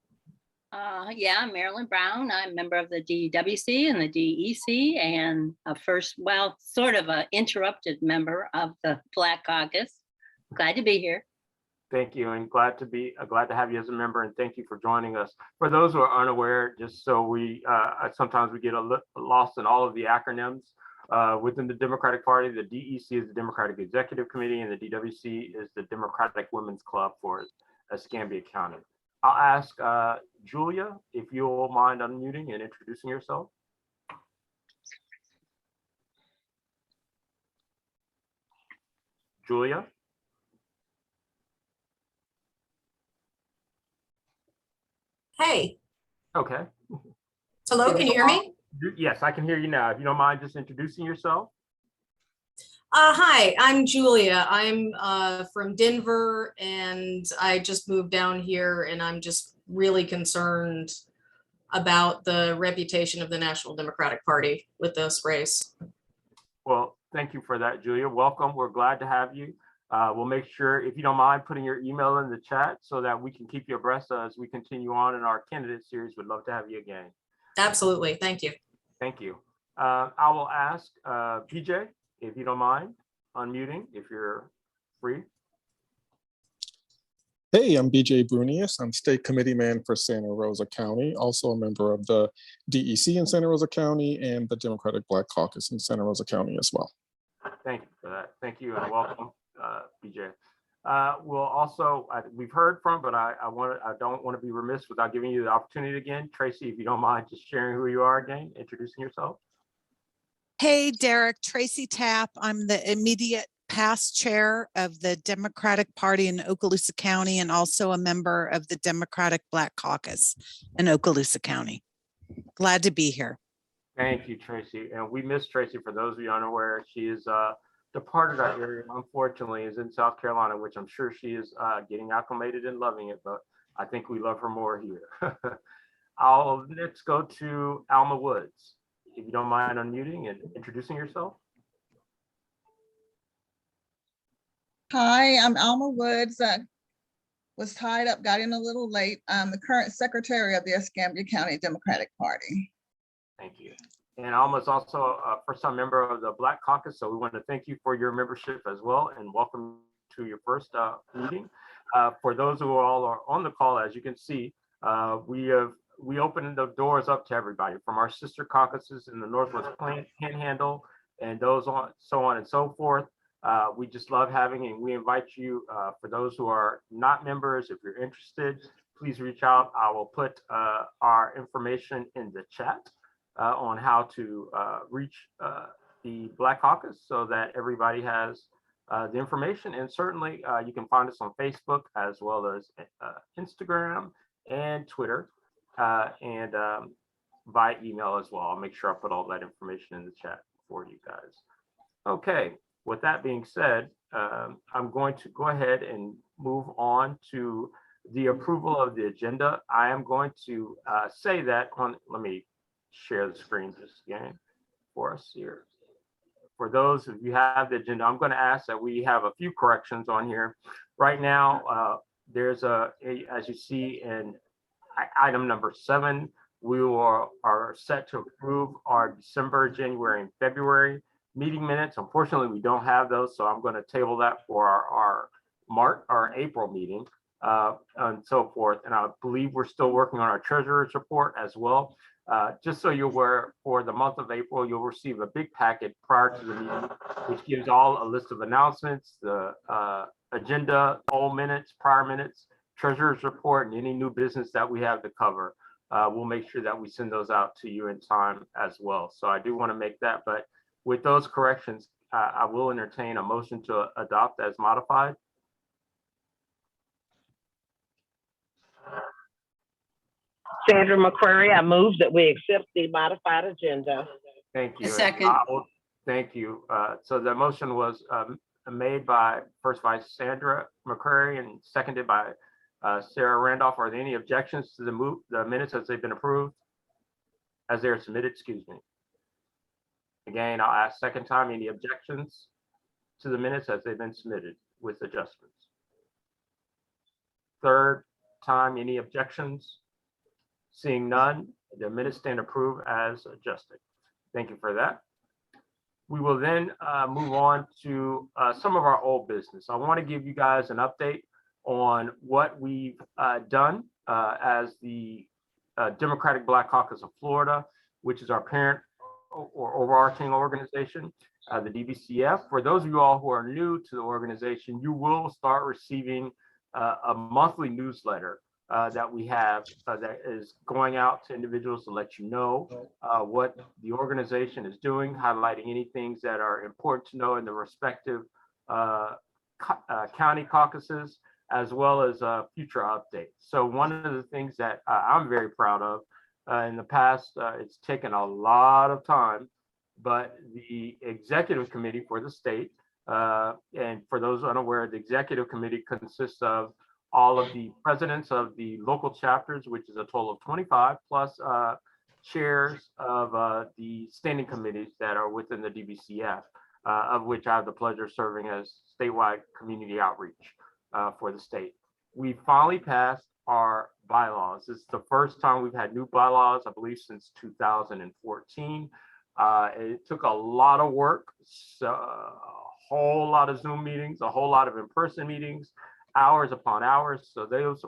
Yeah, I'm Marilyn Brown. I'm a member of the DWC and the DEC, and sort of an interrupted member of the Black Caucus. Glad to be here. Thank you, and glad to have you as a member, and thank you for joining us. For those who are unaware, just so we sometimes we get lost in all of the acronyms. Within the Democratic Party, the DEC is the Democratic Executive Committee, and the DWC is the Democratic Women's Club for Escambia County. I'll ask Julia if you'll mind unmuting and introducing yourself. Julia? Hey, Okay. hello, can you hear me? Yes, I can hear you now. If you don't mind just introducing yourself. Hi, I'm Julia. I'm from Denver and I just moved down here and I'm just really concerned about the reputation of the National Democratic Party with this race. Well, thank you for that, Julia. Welcome. We're glad to have you. We'll make sure, if you don't mind, putting your email in the chat so that we can keep you abreast as we continue on in our candidate series. We'd love to have you again. Absolutely. Thank you. Thank you. I will ask PJ, if you don't mind, unmuting if you're free. Hey, I'm BJ Brunius. I'm State Committee Man for Santa Rosa County, also a member of the DEC in Santa Rosa County and the Democratic Black Caucus in Santa Rosa County as well. Thank you for that. Thank you and welcome, BJ. We'll also, we've heard from, but I don't want to be remiss without giving you the opportunity again. Tracy, if you don't mind just sharing who you are again, introducing yourself. Hey, Derek, Tracy Tapp. I'm the immediate past chair of the Democratic Party in Okaloosa County and also a member of the Democratic Black Caucus in Okaloosa County. Glad to be here. Thank you, Tracy. And we miss Tracy. For those of you unaware, she is departed our area, unfortunately, is in South Carolina, which I'm sure she is getting acclimated and loving it, but I think we love her more here. I'll next go to Alma Woods. If you don't mind unmuting and introducing yourself. Hi, I'm Alma Woods. Was tied up, got in a little late. I'm the current secretary of the Escambia County Democratic Party. Thank you. And Alma is also a first-time member of the Black Caucus, so we want to thank you for your membership as well, and welcome to your first meeting. For those who all are on the call, as you can see, we opened the doors up to everybody, from our sister caucuses in the Northwest Panhandle and those on, so on and so forth. We just love having, and we invite you, for those who are not members, if you're interested, please reach out. I will put our information in the chat on how to reach the Black Caucus so that everybody has the information. And certainly you can find us on Facebook as well as Instagram and Twitter and by email as well. I'll make sure I put all that information in the chat for you guys. Okay, with that being said, I'm going to go ahead and move on to the approval of the agenda. I am going to say that on, let me share the screen just again for us here. For those of you who have the agenda, I'm going to ask that we have a few corrections on here. Right now, there's as you see in item number 7, we are set to approve our December, January, and February meeting minutes. Unfortunately, we don't have those, so I'm going to table that for our April meeting and so forth. And I believe we're still working on our treasurer's report as well. Just so you're aware, for the month of April, you'll receive a big packet prior to the meeting, which gives all a list of announcements, the agenda, all minutes, prior minutes, treasurer's report, and any new business that we have to cover. We'll make sure that we send those out to you in time as well. So I do want to make that, but with those corrections, I will entertain a motion to adopt as modified. Sandra McCrary, I move that we accept the modified agenda. Thank you. A second. Thank you. So the motion was made by First Vice Sandra McCrary and seconded by Sarah Randolph. Are there any objections to the minutes as they've been approved? As they're submitted, excuse me. Again, I'll ask second time, any objections to the minutes as they've been submitted with adjustments? Third time, any objections? Seeing none, the minutes stand approved as adjusted. Thank you for that. We will then move on to some of our old business. I want to give you guys an update on what we've done as the Democratic Black Caucus of Florida, which is our parent or overarching organization, the DBCF. For those of you all who are new to the organization, you will start receiving a monthly newsletter that we have that is going out to individuals to let you know what the organization is doing, highlighting any things that are important to know in the respective county caucuses, as well as future updates. So one of the things that I'm very proud of in the past, it's taken a lot of time, but the executive committee for the state, and for those unaware, the executive committee consists of all of the presidents of the local chapters, which is a total of 25, plus chairs of the standing committees that are within the DBCF, of which I have the pleasure of serving as statewide community outreach for the state. We finally passed our bylaws. This is the first time we've had new bylaws, I believe, since 2014. It took a lot of work, so a whole lot of Zoom meetings, a whole lot of in-person meetings, hours upon hours. So those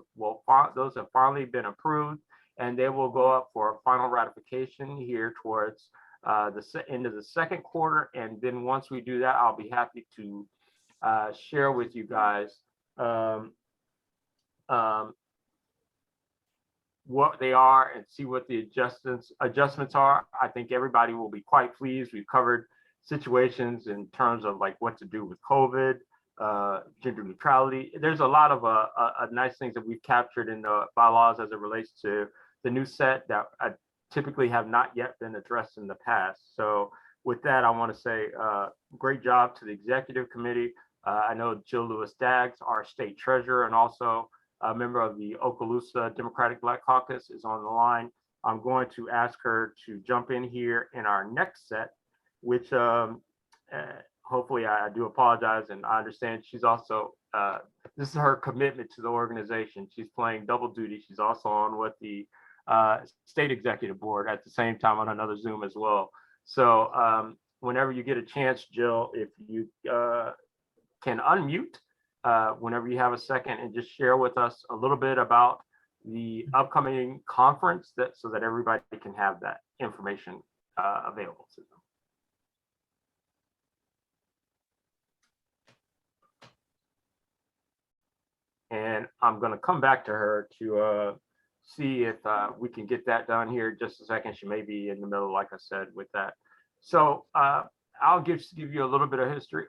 have finally been approved, and they will go up for a final ratification here towards the end of the second quarter. And then once we do that, I'll be happy to share with you guys what they are and see what the adjustments are. I think everybody will be quite pleased. We've covered situations in terms of like what to do with COVID, gender neutrality. There's a lot of nice things that we've captured in the bylaws as it relates to the new set that typically have not yet been addressed in the past. So with that, I want to say great job to the executive committee. I know Jill Lewis-Daggs, our state treasurer, and also a member of the Okaloosa Democratic Black Caucus is on the line. I'm going to ask her to jump in here in our next set, which hopefully I do apologize, and I understand she's also, this is her commitment to the organization. She's playing double duty. She's also on with the state executive board at the same time on another Zoom as well. So whenever you get a chance, Jill, if you can unmute whenever you have a second and just share with us a little bit about the upcoming conference, so that everybody can have that information available to them. And I'm going to come back to her to see if we can get that done here in just a second. She may be in the middle, like I said, with that. So I'll give you a little bit of history,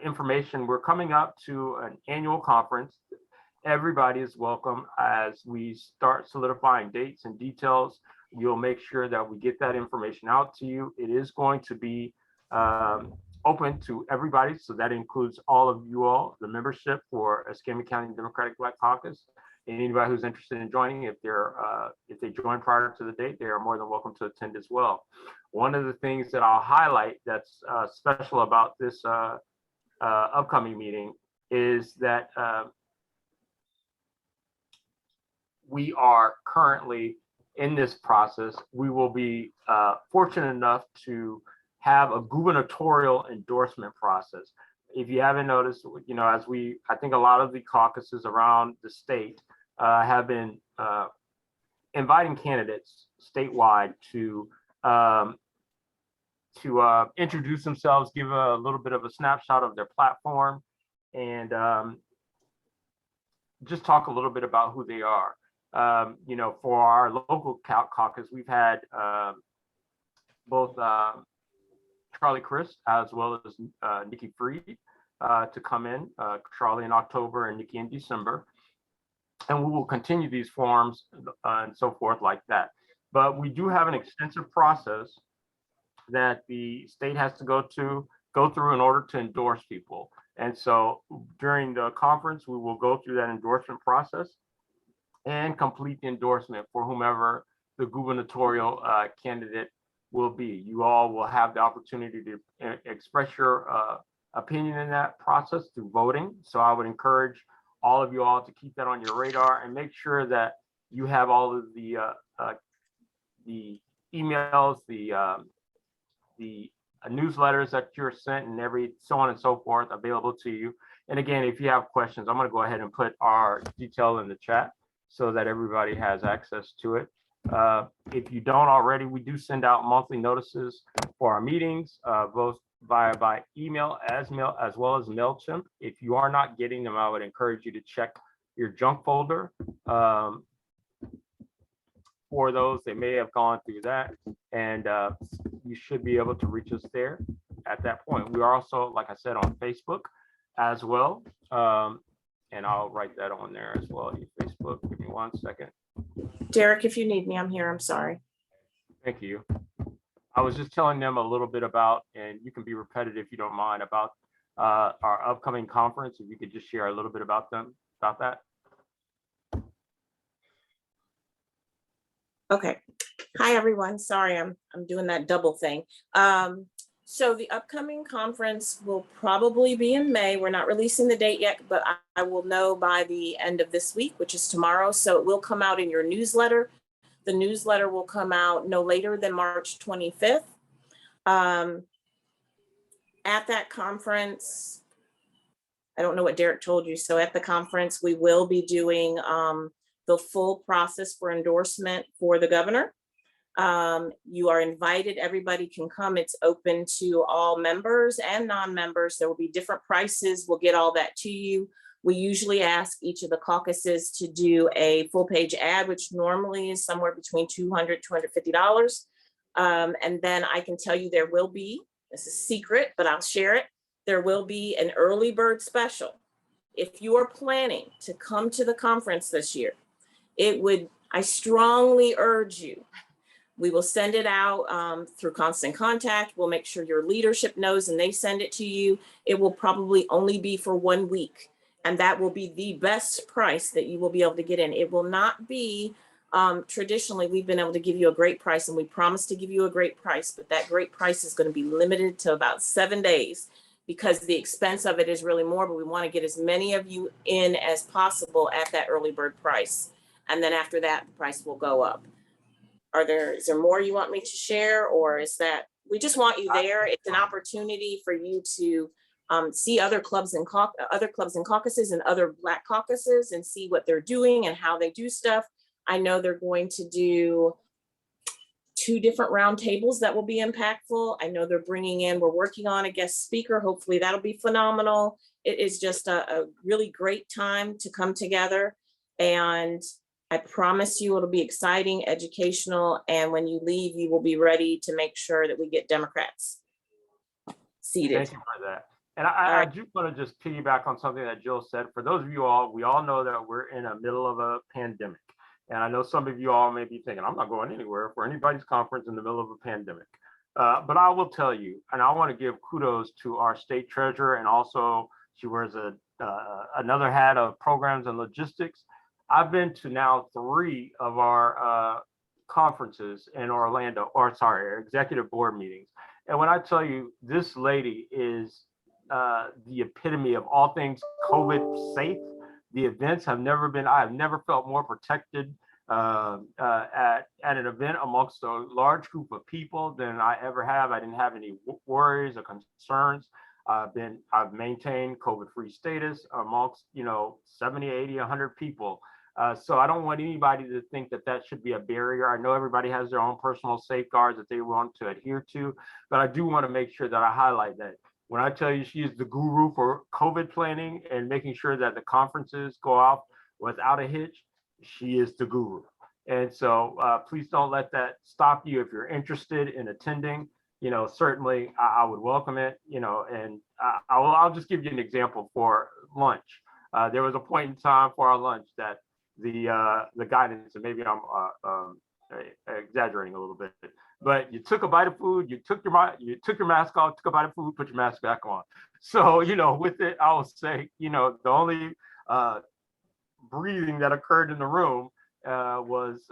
information. We're coming up to an annual conference. Everybody is welcome. As we start solidifying dates and details, we'll make sure that we get that information out to you. It is going to be open to everybody. So that includes all of you all, the membership for Escambia County Democratic Black Caucus. And anybody who's interested in joining, if they join prior to the date, they are more than welcome to attend as well. One of the things that I'll highlight that's special about this upcoming meeting is that we are currently in this process. We will be fortunate enough to have a gubernatorial endorsement process. If you haven't noticed, you know, I think a lot of the caucuses around the state have been inviting candidates statewide to introduce themselves, give a little bit of a snapshot of their platform, and just talk a little bit about who they are. You know, for our local caucus, we've had both Charlie Crist as well as Nikki Freed to come in, Charlie in October and Nikki in December. And we will continue these forums and so forth like that. But we do have an extensive process that the state has to go through in order to endorse people. And so during the conference, we will go through that endorsement process and complete the endorsement for whomever the gubernatorial candidate will be. You all will have the opportunity to express your opinion in that process through voting. So I would encourage all of you all to keep that on your radar and make sure that you have all of the emails, the newsletters that you're sent, and so on and so forth available to you. And again, if you have questions, I'm going to go ahead and put our detail in the chat so that everybody has access to it. If you don't already, we do send out monthly notices for our meetings, both by email as well as MailChimp. If you are not getting them, I would encourage you to check your junk folder for those. They may have gone through that, and you should be able to reach us there at that point. We are also, like I said, on Facebook as well, and I'll write that on there as well. Facebook, give me 1 second. Derek, if you need me, I'm here. I'm sorry. Thank you. I was just telling them a little bit about, and you can be repetitive if you don't mind, about our upcoming conference. If you could just share a little bit about that. Okay. Hi, everyone. Sorry, I'm doing that double thing. So the upcoming conference will probably be in May. We're not releasing the date yet, but I will know by the end of this week, which is tomorrow. So it will come out in your newsletter. The newsletter will come out no later than March 25th. At that conference, I don't know what Derek told you. So at the conference, we will be doing the full process for endorsement for the governor. You are invited, everybody can come. It's open to all members and non-members. There will be different prices. We'll get all that to you. We usually ask each of the caucuses to do a full page ad, which normally is somewhere between $200, $250. And then I can tell you there will be, this is secret, but I'll share it. There will be an early bird special. If you are planning to come to the conference this year, I strongly urge you. We will send it out through Constant Contact. We'll make sure your leadership knows and they send it to you. It will probably only be for 1 week. And that will be the best price that you will be able to get in. It will not be, traditionally, we've been able to give you a great price and we promise to give you a great price, but that great price is going to be limited to about 7 days because the expense of it is really more, but we want to get as many of you in as possible at that early bird price. And then after that, the price will go up. Is there more you want me to share, or is that, we just want you there. It's an opportunity for you to see other clubs and caucuses and other Black caucuses and see what they're doing and how they do stuff. I know they're going to do 2 different roundtables that will be impactful. I know they're we're working on a guest speaker. Hopefully that'll be phenomenal. It is just a really great time to come together, and I promise you it'll be exciting, educational, and when you leave, you will be ready to make sure that we get Democrats seated. Thank you for that. And I do want to just piggyback on something that Jill said. For those of you all, we all know that we're in the middle of a pandemic. And I know some of you all may be thinking, I'm not going anywhere for anybody's conference in the middle of a pandemic. But I will tell you, and I want to give kudos to our state treasurer, and also she wears another hat of programs and logistics. I've been to now 3 of our conferences in Orlando, our executive board meetings. And when I tell you, this lady is the epitome of all things COVID safe. The events I have never felt more protected at an event amongst a large group of people than I ever have. I didn't have any worries or concerns. I've maintained COVID-free status amongst 70, 80, 100 people. So I don't want anybody to think that that should be a barrier. I know everybody has their own personal safeguards that they want to adhere to, but I do want to make sure that I highlight that. When I tell you she is the guru for COVID planning and making sure that the conferences go off without a hitch, she is the guru. And so please don't let that stop you. If you're interested in attending, certainly I would welcome it, and I'll just give you an example for lunch. There was a point in time for our lunch that the guidance, and maybe I'm exaggerating a little bit, but you took a bite of food, you took your mask off, took a bite of food, put your mask back on. So, with it, I will say, the only breathing that occurred in the room was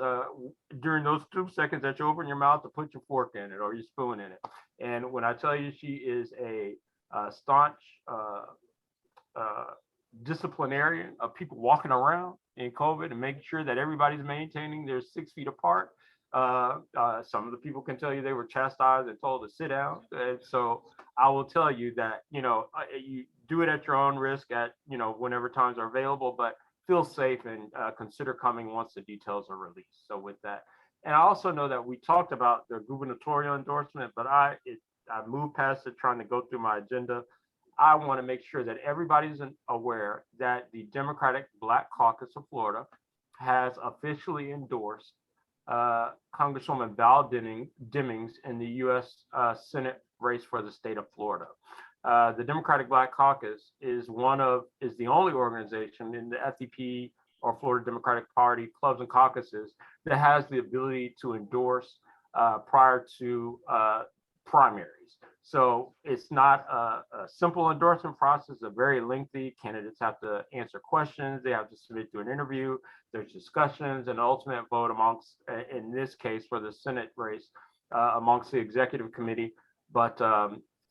during those 2 seconds that you open your mouth to put your fork in it or your spoon in it. And when I tell you she is a staunch disciplinarian of people walking around in COVID and making sure that everybody's maintaining their 6 feet apart. Some of the people can tell you they were chastised and told to sit down. And so I will tell you that, you do it at your own risk at, whenever times are available, but feel safe and consider coming once the details are released. So with that, And I also know that we talked about the gubernatorial endorsement, but I moved past it trying to go through my agenda. I want to make sure that everybody's aware that the Democratic Black Caucus of Florida has officially endorsed Congresswoman Val Demings in the U.S. Senate race for the state of Florida. The Democratic Black Caucus is the only organization in the FDP or Florida Democratic Party clubs and caucuses that has the ability to endorse prior to primaries. So it's not a simple endorsement process, it's a very lengthy. Candidates have to answer questions, they have to submit to an interview, there's discussions and ultimate vote amongst, in this case for the Senate race, amongst the executive committee. But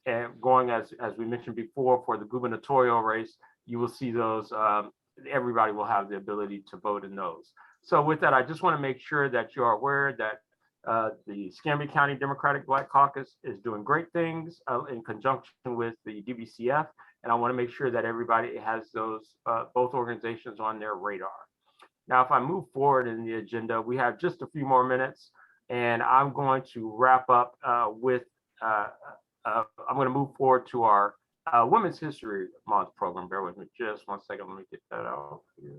and going as we mentioned before for the gubernatorial race, you will see those, everybody will have the ability to vote in those. So with that, I just want to make sure that you are aware that the Escambia County Democratic Black Caucus is doing great things in conjunction with the DBCF. And I want to make sure that everybody has those both organizations on their radar. Now, if I move forward in the agenda, we have just a few more minutes and I'm going to wrap up I'm going to move forward to our Women's History Month program. Bear with me just one second. Let me get that out here.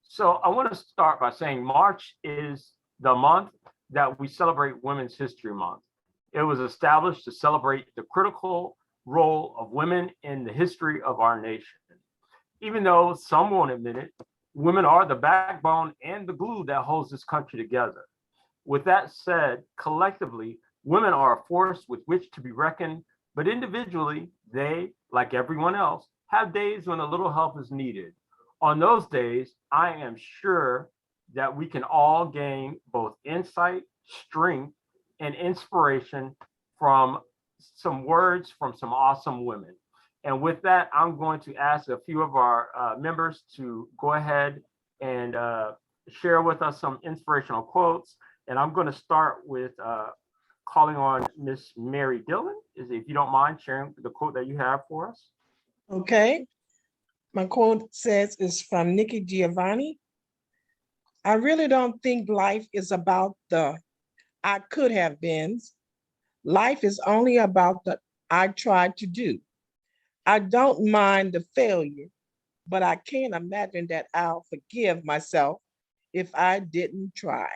So I want to start by saying March is the month that we celebrate Women's History Month. It was established to celebrate the critical role of women in the history of our nation. Even though some won't admit it, women are the backbone and the glue that holds this country together. With that said, collectively, women are a force with which to be reckoned, but individually, they, like everyone else, have days when a little help is needed. On those days, I am sure that we can all gain both insight, strength, and inspiration from some words from some awesome women. And with that, I'm going to ask a few of our members to go ahead and share with us some inspirational quotes. And I'm going to start with calling on Miss Mary Dillon. If you don't mind sharing the quote that you have for us. Okay. My quote says is from Nikki Giovanni. I really don't think life is about the I could have beens. Life is only about the I tried to do. I don't mind the failure, but I can't imagine that I'll forgive myself if I didn't try.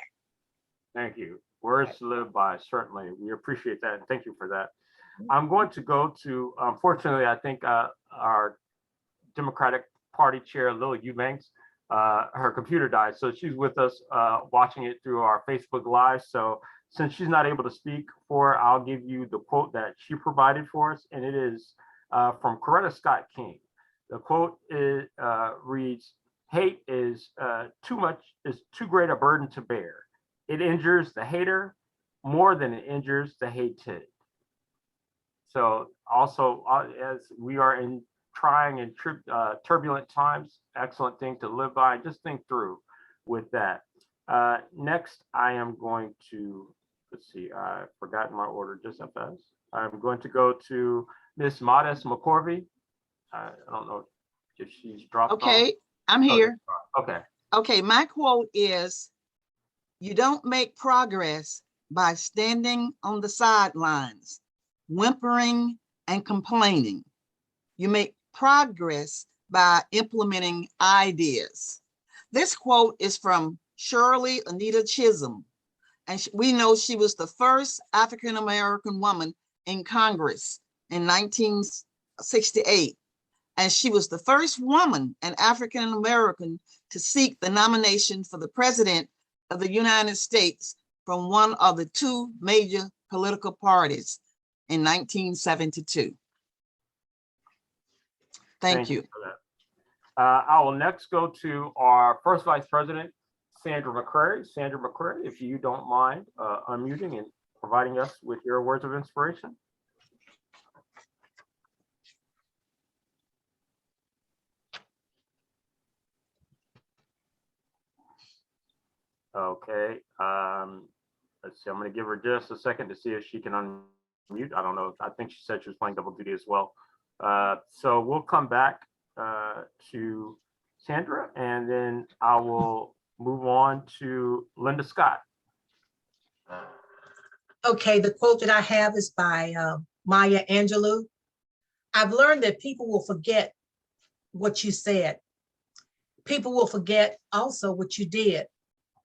Thank you. Words to live by, certainly. We appreciate that and thank you for that. I'm going to go to, unfortunately, I think our Democratic Party Chair, Lily Eubanks, her computer died. So she's with us watching it through our Facebook Live. So since she's not able to speak for, I'll give you the quote that she provided for us. And it is from Coretta Scott King. The quote reads, hate is too great a burden to bear. It injures the hater more than it injures the hated. So also, as we are in trying and turbulent times, excellent thing to live by. Just think through with that. Next, I am going to, let's see, I've forgotten my order just as fast. I'm going to go to Miss Modest McCorvey. I don't know if she's dropped off. Okay, I'm here. Okay. Okay, my quote is, you don't make progress by standing on the sidelines, whimpering and complaining. You make progress by implementing ideas. This quote is from Shirley Anita Chisholm, and we know she was the first African-American woman in Congress in 1968, and she was the first woman and African-American to seek the nomination for the president of the United States from one of the two major political parties in 1972. Thank you. For that. I will next go to our first Vice President, Sandra McCrary. Sandra McCrary, if you don't mind unmuting and providing us with your words of inspiration. Okay. Let's see. I'm going to give her just a second to see if she can unmute. I don't know. I think she said she was playing double duty as well. So we'll come back to Sandra, and then I will move on to Linda Scott. Okay, the quote that I have is by Maya Angelou. I've learned that people will forget what you said. People will forget also what you did,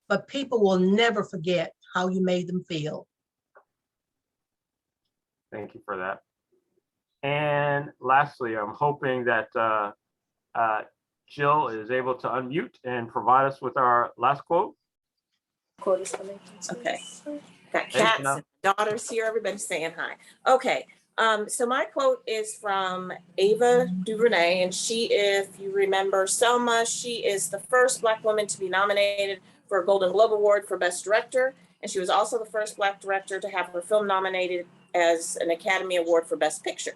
but people will never forget how you made them feel. Thank you for that. And lastly, I'm hoping that Jill is able to unmute and provide us with our last quote. Okay. Got cats and daughters here. Everybody's saying hi. Okay. So my quote is from Ava DuVernay, and she, if you remember Selma, she is the first Black woman to be nominated for a Golden Globe Award for Best Director, and she was also the first Black director to have her film nominated as an Academy Award for Best Picture.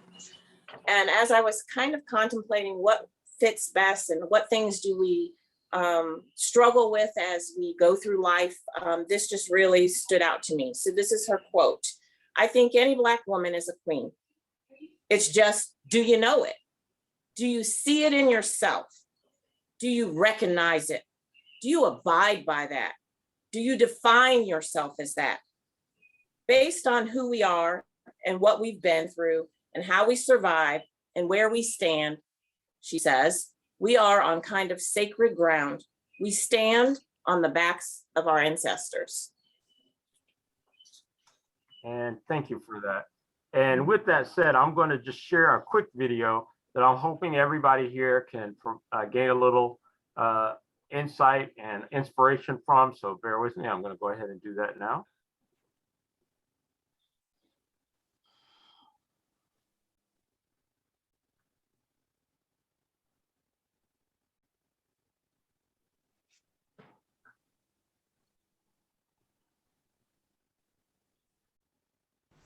And as I was kind of contemplating what fits best and what things do we struggle with as we go through life, this just really stood out to me. So this is her quote. I think any Black woman is a queen. It's just, do you know it? Do you see it in yourself? Do you recognize it? Do you abide by that? Do you define yourself as that? Based on who we are and what we've been through and how we survive and where we stand, she says, we are on kind of sacred ground. We stand on the backs of our ancestors. And thank you for that. And with that said, I'm going to just share a quick video that I'm hoping everybody here can gain a little insight and inspiration from. So bear with me. I'm going to go ahead and do that now.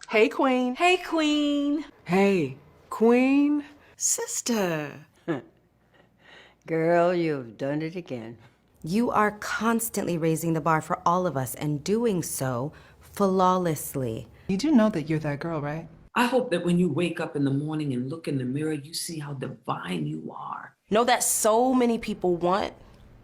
Hey, Queen. Hey, Queen. Hey, Queen. Sister. Girl, you've done it again. You are constantly raising the bar for all of us and doing so flawlessly. You do know that you're that girl, right? I hope that when you wake up in the morning and look in the mirror, you see how divine you are. Know that so many people want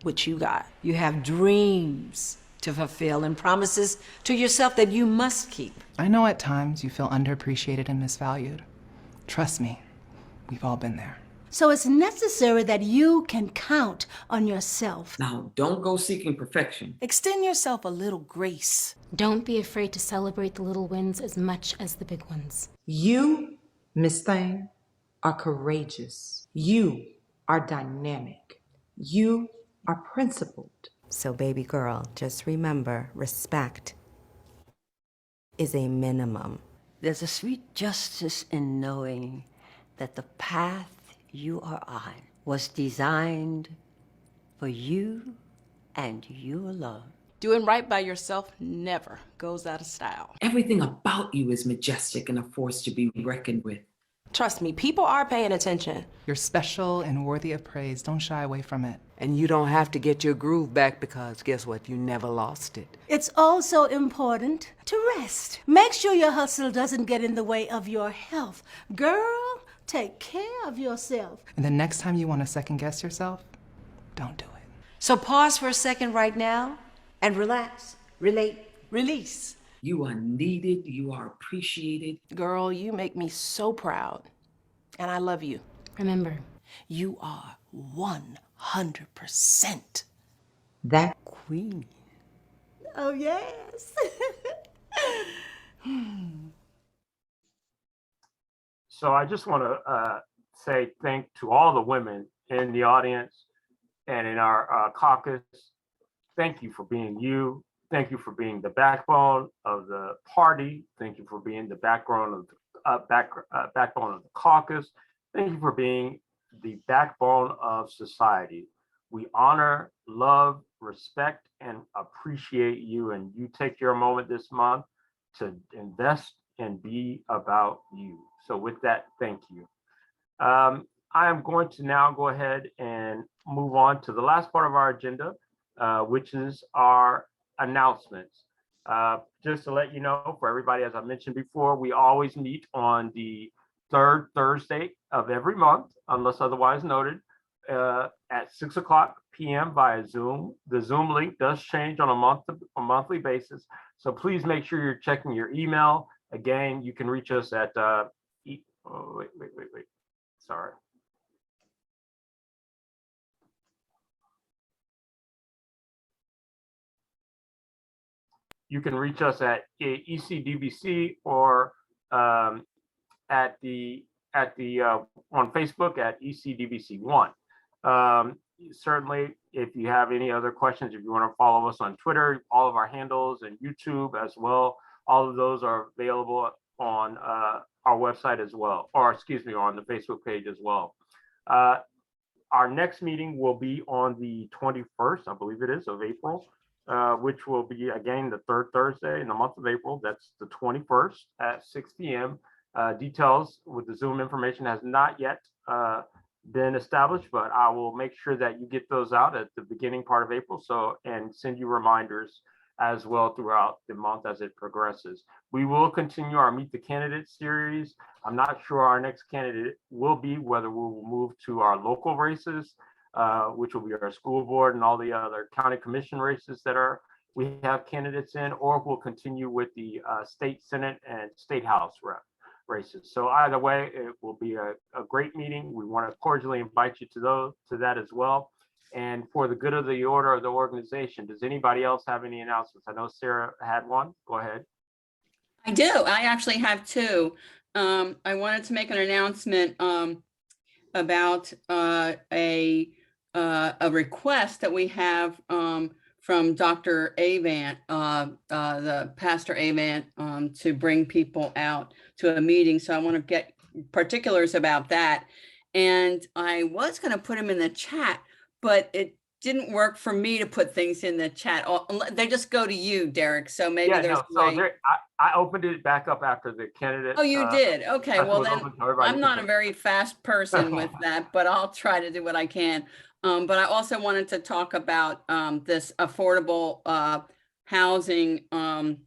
what you got. You have dreams to fulfill and promises to yourself that you must keep. I know at times you feel underappreciated and misvalued. Trust me, we've all been there. So it's necessary that you can count on yourself. Now, don't go seeking perfection. Extend yourself a little grace. Don't be afraid to celebrate the little wins as much as the big ones. You, Miss Thang, are courageous. You are dynamic. You are principled. So baby girl, just remember, respect is a minimum. There's a sweet justice in knowing that the path you are on was designed for you and you alone. Doing right by yourself never goes out of style. Everything about you is majestic and a force to be reckoned with. Trust me, people are paying attention. You're special and worthy of praise. Don't shy away from it. And you don't have to get your groove back because guess what? You never lost it. It's also important to rest. Make sure your hustle doesn't get in the way of your health. Girl, take care of yourself. And the next time you want to second guess yourself, don't do it. So pause for a second right now and relax, relate, release. You are needed, you are appreciated. Girl, you make me so proud. And I love you. Remember, you are 100% that queen. Oh, yes. So I just want to say thank to all the women in the audience and in our caucus. Thank you for being you. Thank you for being the backbone of the party. Thank you for being the backbone of the caucus. Thank you for being the backbone of society. We honor, love, respect, and appreciate you. And you take your moment this month to invest and be about you. So with that, thank you. I am going to now go ahead and move on to the last part of our agenda, which is our announcements. Just to let you know, for everybody, as I mentioned before, we always meet on the third Thursday of every month, unless otherwise noted. at 6:00 p.m. via Zoom. The Zoom link does change on a monthly basis, so please make sure you're checking your email. Again, you can reach us at sorry. You can reach us at ECDBC or at the on Facebook at ECDBC1. Certainly, if you have any other questions, if you want to follow us on Twitter, all of our handles and YouTube as well, all of those are available on our website as well, or excuse me, on the Facebook page as well. Our next meeting will be on the 21st, I believe it is, of April. Which will be again the third Thursday in the month of April. That's the 21st at 6 p.m. Details with the Zoom information has not yet been established, but I will make sure that you get those out at the beginning part of April. So, and send you reminders as well throughout the month as it progresses. We will continue our Meet the Candidate series. I'm not sure our next candidate will be, whether we will move to our local races, which will be our school board and all the other county commission races that we have candidates in, or we'll continue with the state senate and state house races. So either way, it will be a great meeting. We want to cordially invite you to that as well. And for the good of the order of the organization, does anybody else have any announcements? I know Sarah had one. Go ahead. I do. I actually have two. I wanted to make an announcement about a request that we have from Dr. Avant, the Pastor Avant, to bring people out to a meeting. So I want to get particulars about that. And I was going to put them in the chat, but it didn't work for me to put things in the chat. They just go to you, Derek. So maybe there's a way. I opened it back up after the candidate. Oh, you did? Okay. Well, then I'm not a very fast person with that, but I'll try to do what I can. But I also wanted to talk about this affordable housing. About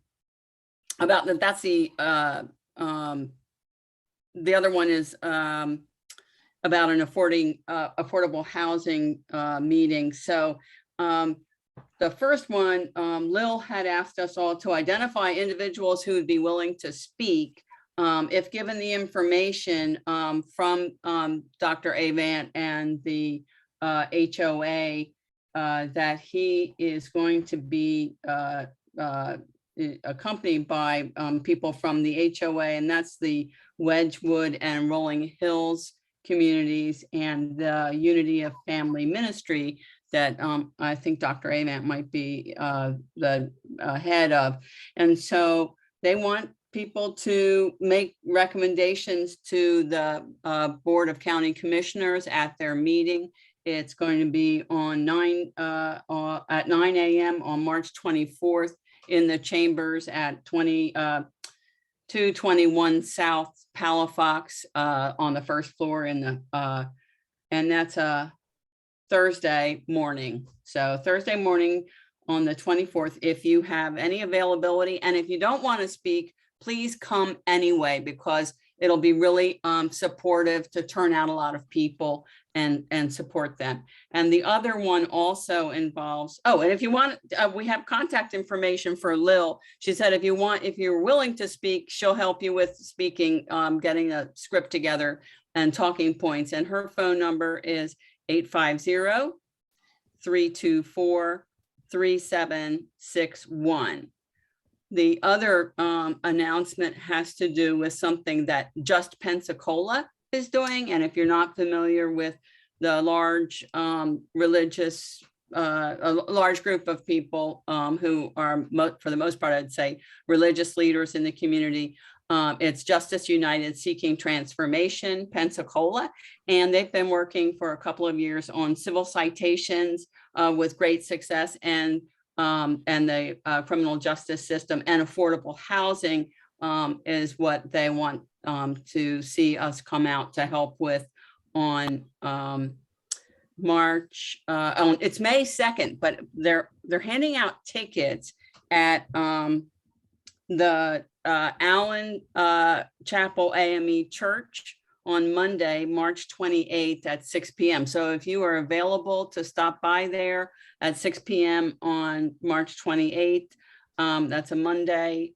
that. That's the other one is about an affordable housing meeting. So the first one, Lil had asked us all to identify individuals who would be willing to speak if given the information from Dr. Avant and the HOA that he is going to be accompanied by people from the HOA, and that's the Wedgewood and Rolling Hills communities and the Unity of Family Ministry that I think Dr. Avant might be the head of. And so they want people to make recommendations to the Board of County Commissioners at their meeting. It's going to be on at 9 a.m. on March 24th in the chambers at 221 South Palafox on the first floor in the and that's a Thursday morning. So Thursday morning on the 24th, if you have any availability, and if you don't want to speak, please come anyway, because it'll be really supportive to turn out a lot of people and support them. And the other one also involves, and if you want, we have contact information for Lil. She said, if you're willing to speak, she'll help you with speaking, getting a script together and talking points. And her phone number is 850-324-3761. The other announcement has to do with something that Just Pensacola is doing. And if you're not familiar with the large religious, a large group of people who are, for the most part, I'd say, religious leaders in the community, it's Justice United Seeking Transformation, Pensacola. And they've been working for a couple of years on civil citations with great success, and the criminal justice system and affordable housing is what they want to see us come out to help with on March. It's May 2nd, but they're handing out tickets at the Allen Chapel AME Church on Monday, March 28th at 6 p.m. So if you are available to stop by there at 6 p.m. on March 28th, that's a Monday,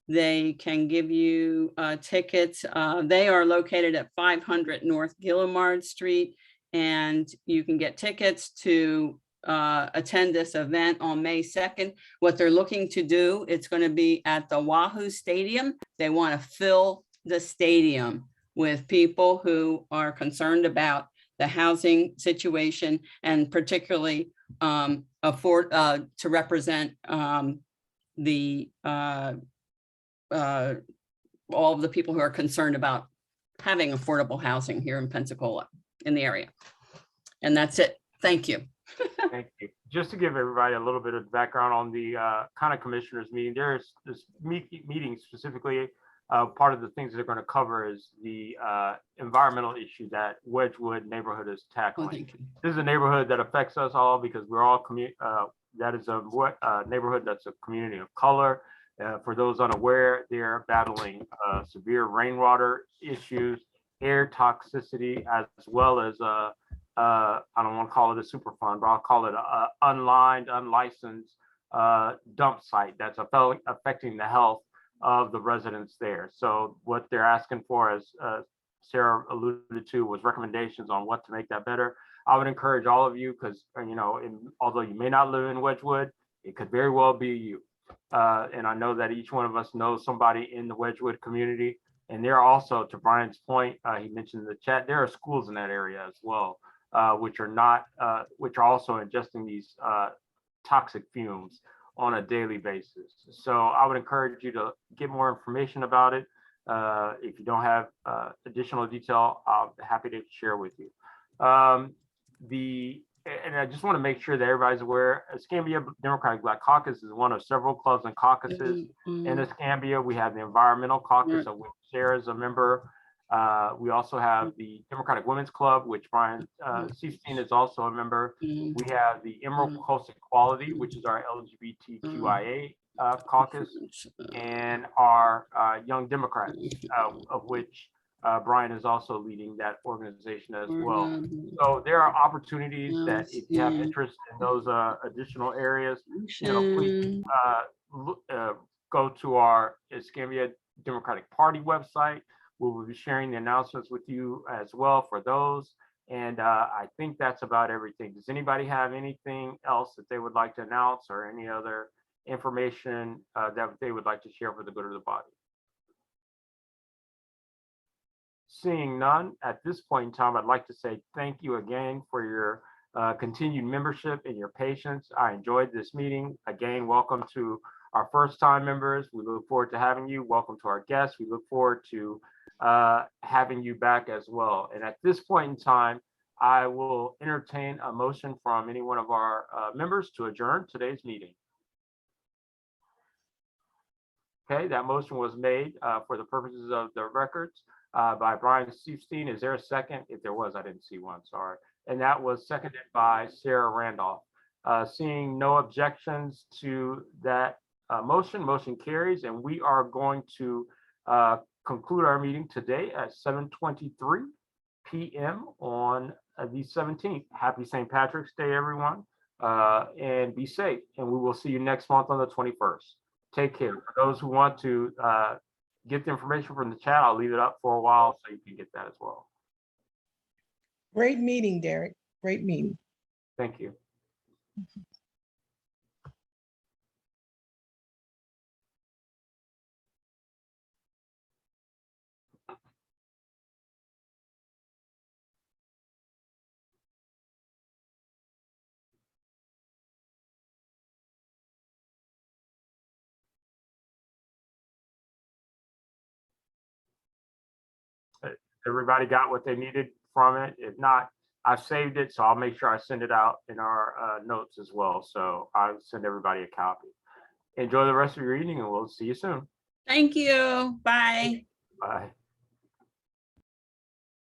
they can give you tickets. They are located at 500 North Gillimard Street, and you can get tickets to attend this event on May 2nd. What they're looking to do, it's going to be at the Wahoo Stadium. They want to fill the stadium with people who are concerned about the housing situation, and particularly to represent all of the people who are concerned about having affordable housing here in Pensacola, in the area. And that's it. Thank you. Thank you. Just to give everybody a little bit of background on the county commissioners meeting, there's this meeting specifically. Part of the things they're going to cover is the environmental issue that Wedgwood neighborhood is tackling. This is a neighborhood that affects us all because we're all that is a neighborhood that's a community of color. For those unaware, they're battling severe rainwater issues, air toxicity, as well as I don't want to call it a super fund, but I'll call it a unlicensed dump site that's affecting the health of the residents there. So what they're asking for, as Sarah alluded to, was recommendations on what to make that better. I would encourage all of you, because although you may not live in Wedgwood, it could very well be you. And I know that each one of us knows somebody in the Wedgwood community. And there are also, to Brian's point, he mentioned in the chat, there are schools in that area as well, which are also ingesting these toxic fumes on a daily basis. So I would encourage you to get more information about it. If you don't have additional detail, I'll be happy to share with you. And I just want to make sure that everybody's aware, Escambia Democratic Black Caucus is one of several clubs and caucuses in Escambia. We have the Environmental Caucus, of which Sarah is a member. We also have the Democratic Women's Club, which Brian Seifstein is also a member. We have the Emerald Coast Equality, which is our LGBTQIA caucus, and our Young Democrats, of which Brian is also leading that organization as well. So there are opportunities that if you have interest in those additional areas, please go to our Escambia Democratic Party website. We will be sharing the announcements with you as well for those. And I think that's about everything. Does anybody have anything else that they would like to announce, or any other information that they would like to share for the good of the body? Seeing none, at this point in time, I'd like to say thank you again for your continued membership and your patience. I enjoyed this meeting. Again, welcome to our first-time members. We look forward to having you. Welcome to our guests. We look forward to having you back as well. And at this point in time, I will entertain a motion from any one of our members to adjourn today's meeting. Okay, that motion was made for the purposes of the records by Brian Seifstein. Is there a second? If there was, I didn't see one, sorry. And that was seconded by Sarah Randolph. Seeing no objections to that motion carries, and we are going to conclude our meeting today at 7:23 p.m. on the 17th. Happy St. Patrick's Day, everyone, and be safe. And we will see you next month on the 21st. Take care. For those who want to get the information from the chat, I'll leave it up for a while so you can get that as well. Great meeting, Derek. Great meeting. Thank you. Everybody got what they needed from it? If not, I've saved it, so I'll make sure I send it out in our notes as well. So I'll send everybody a copy. Enjoy the rest of your evening, and we'll see you soon. Thank you. Bye. Bye.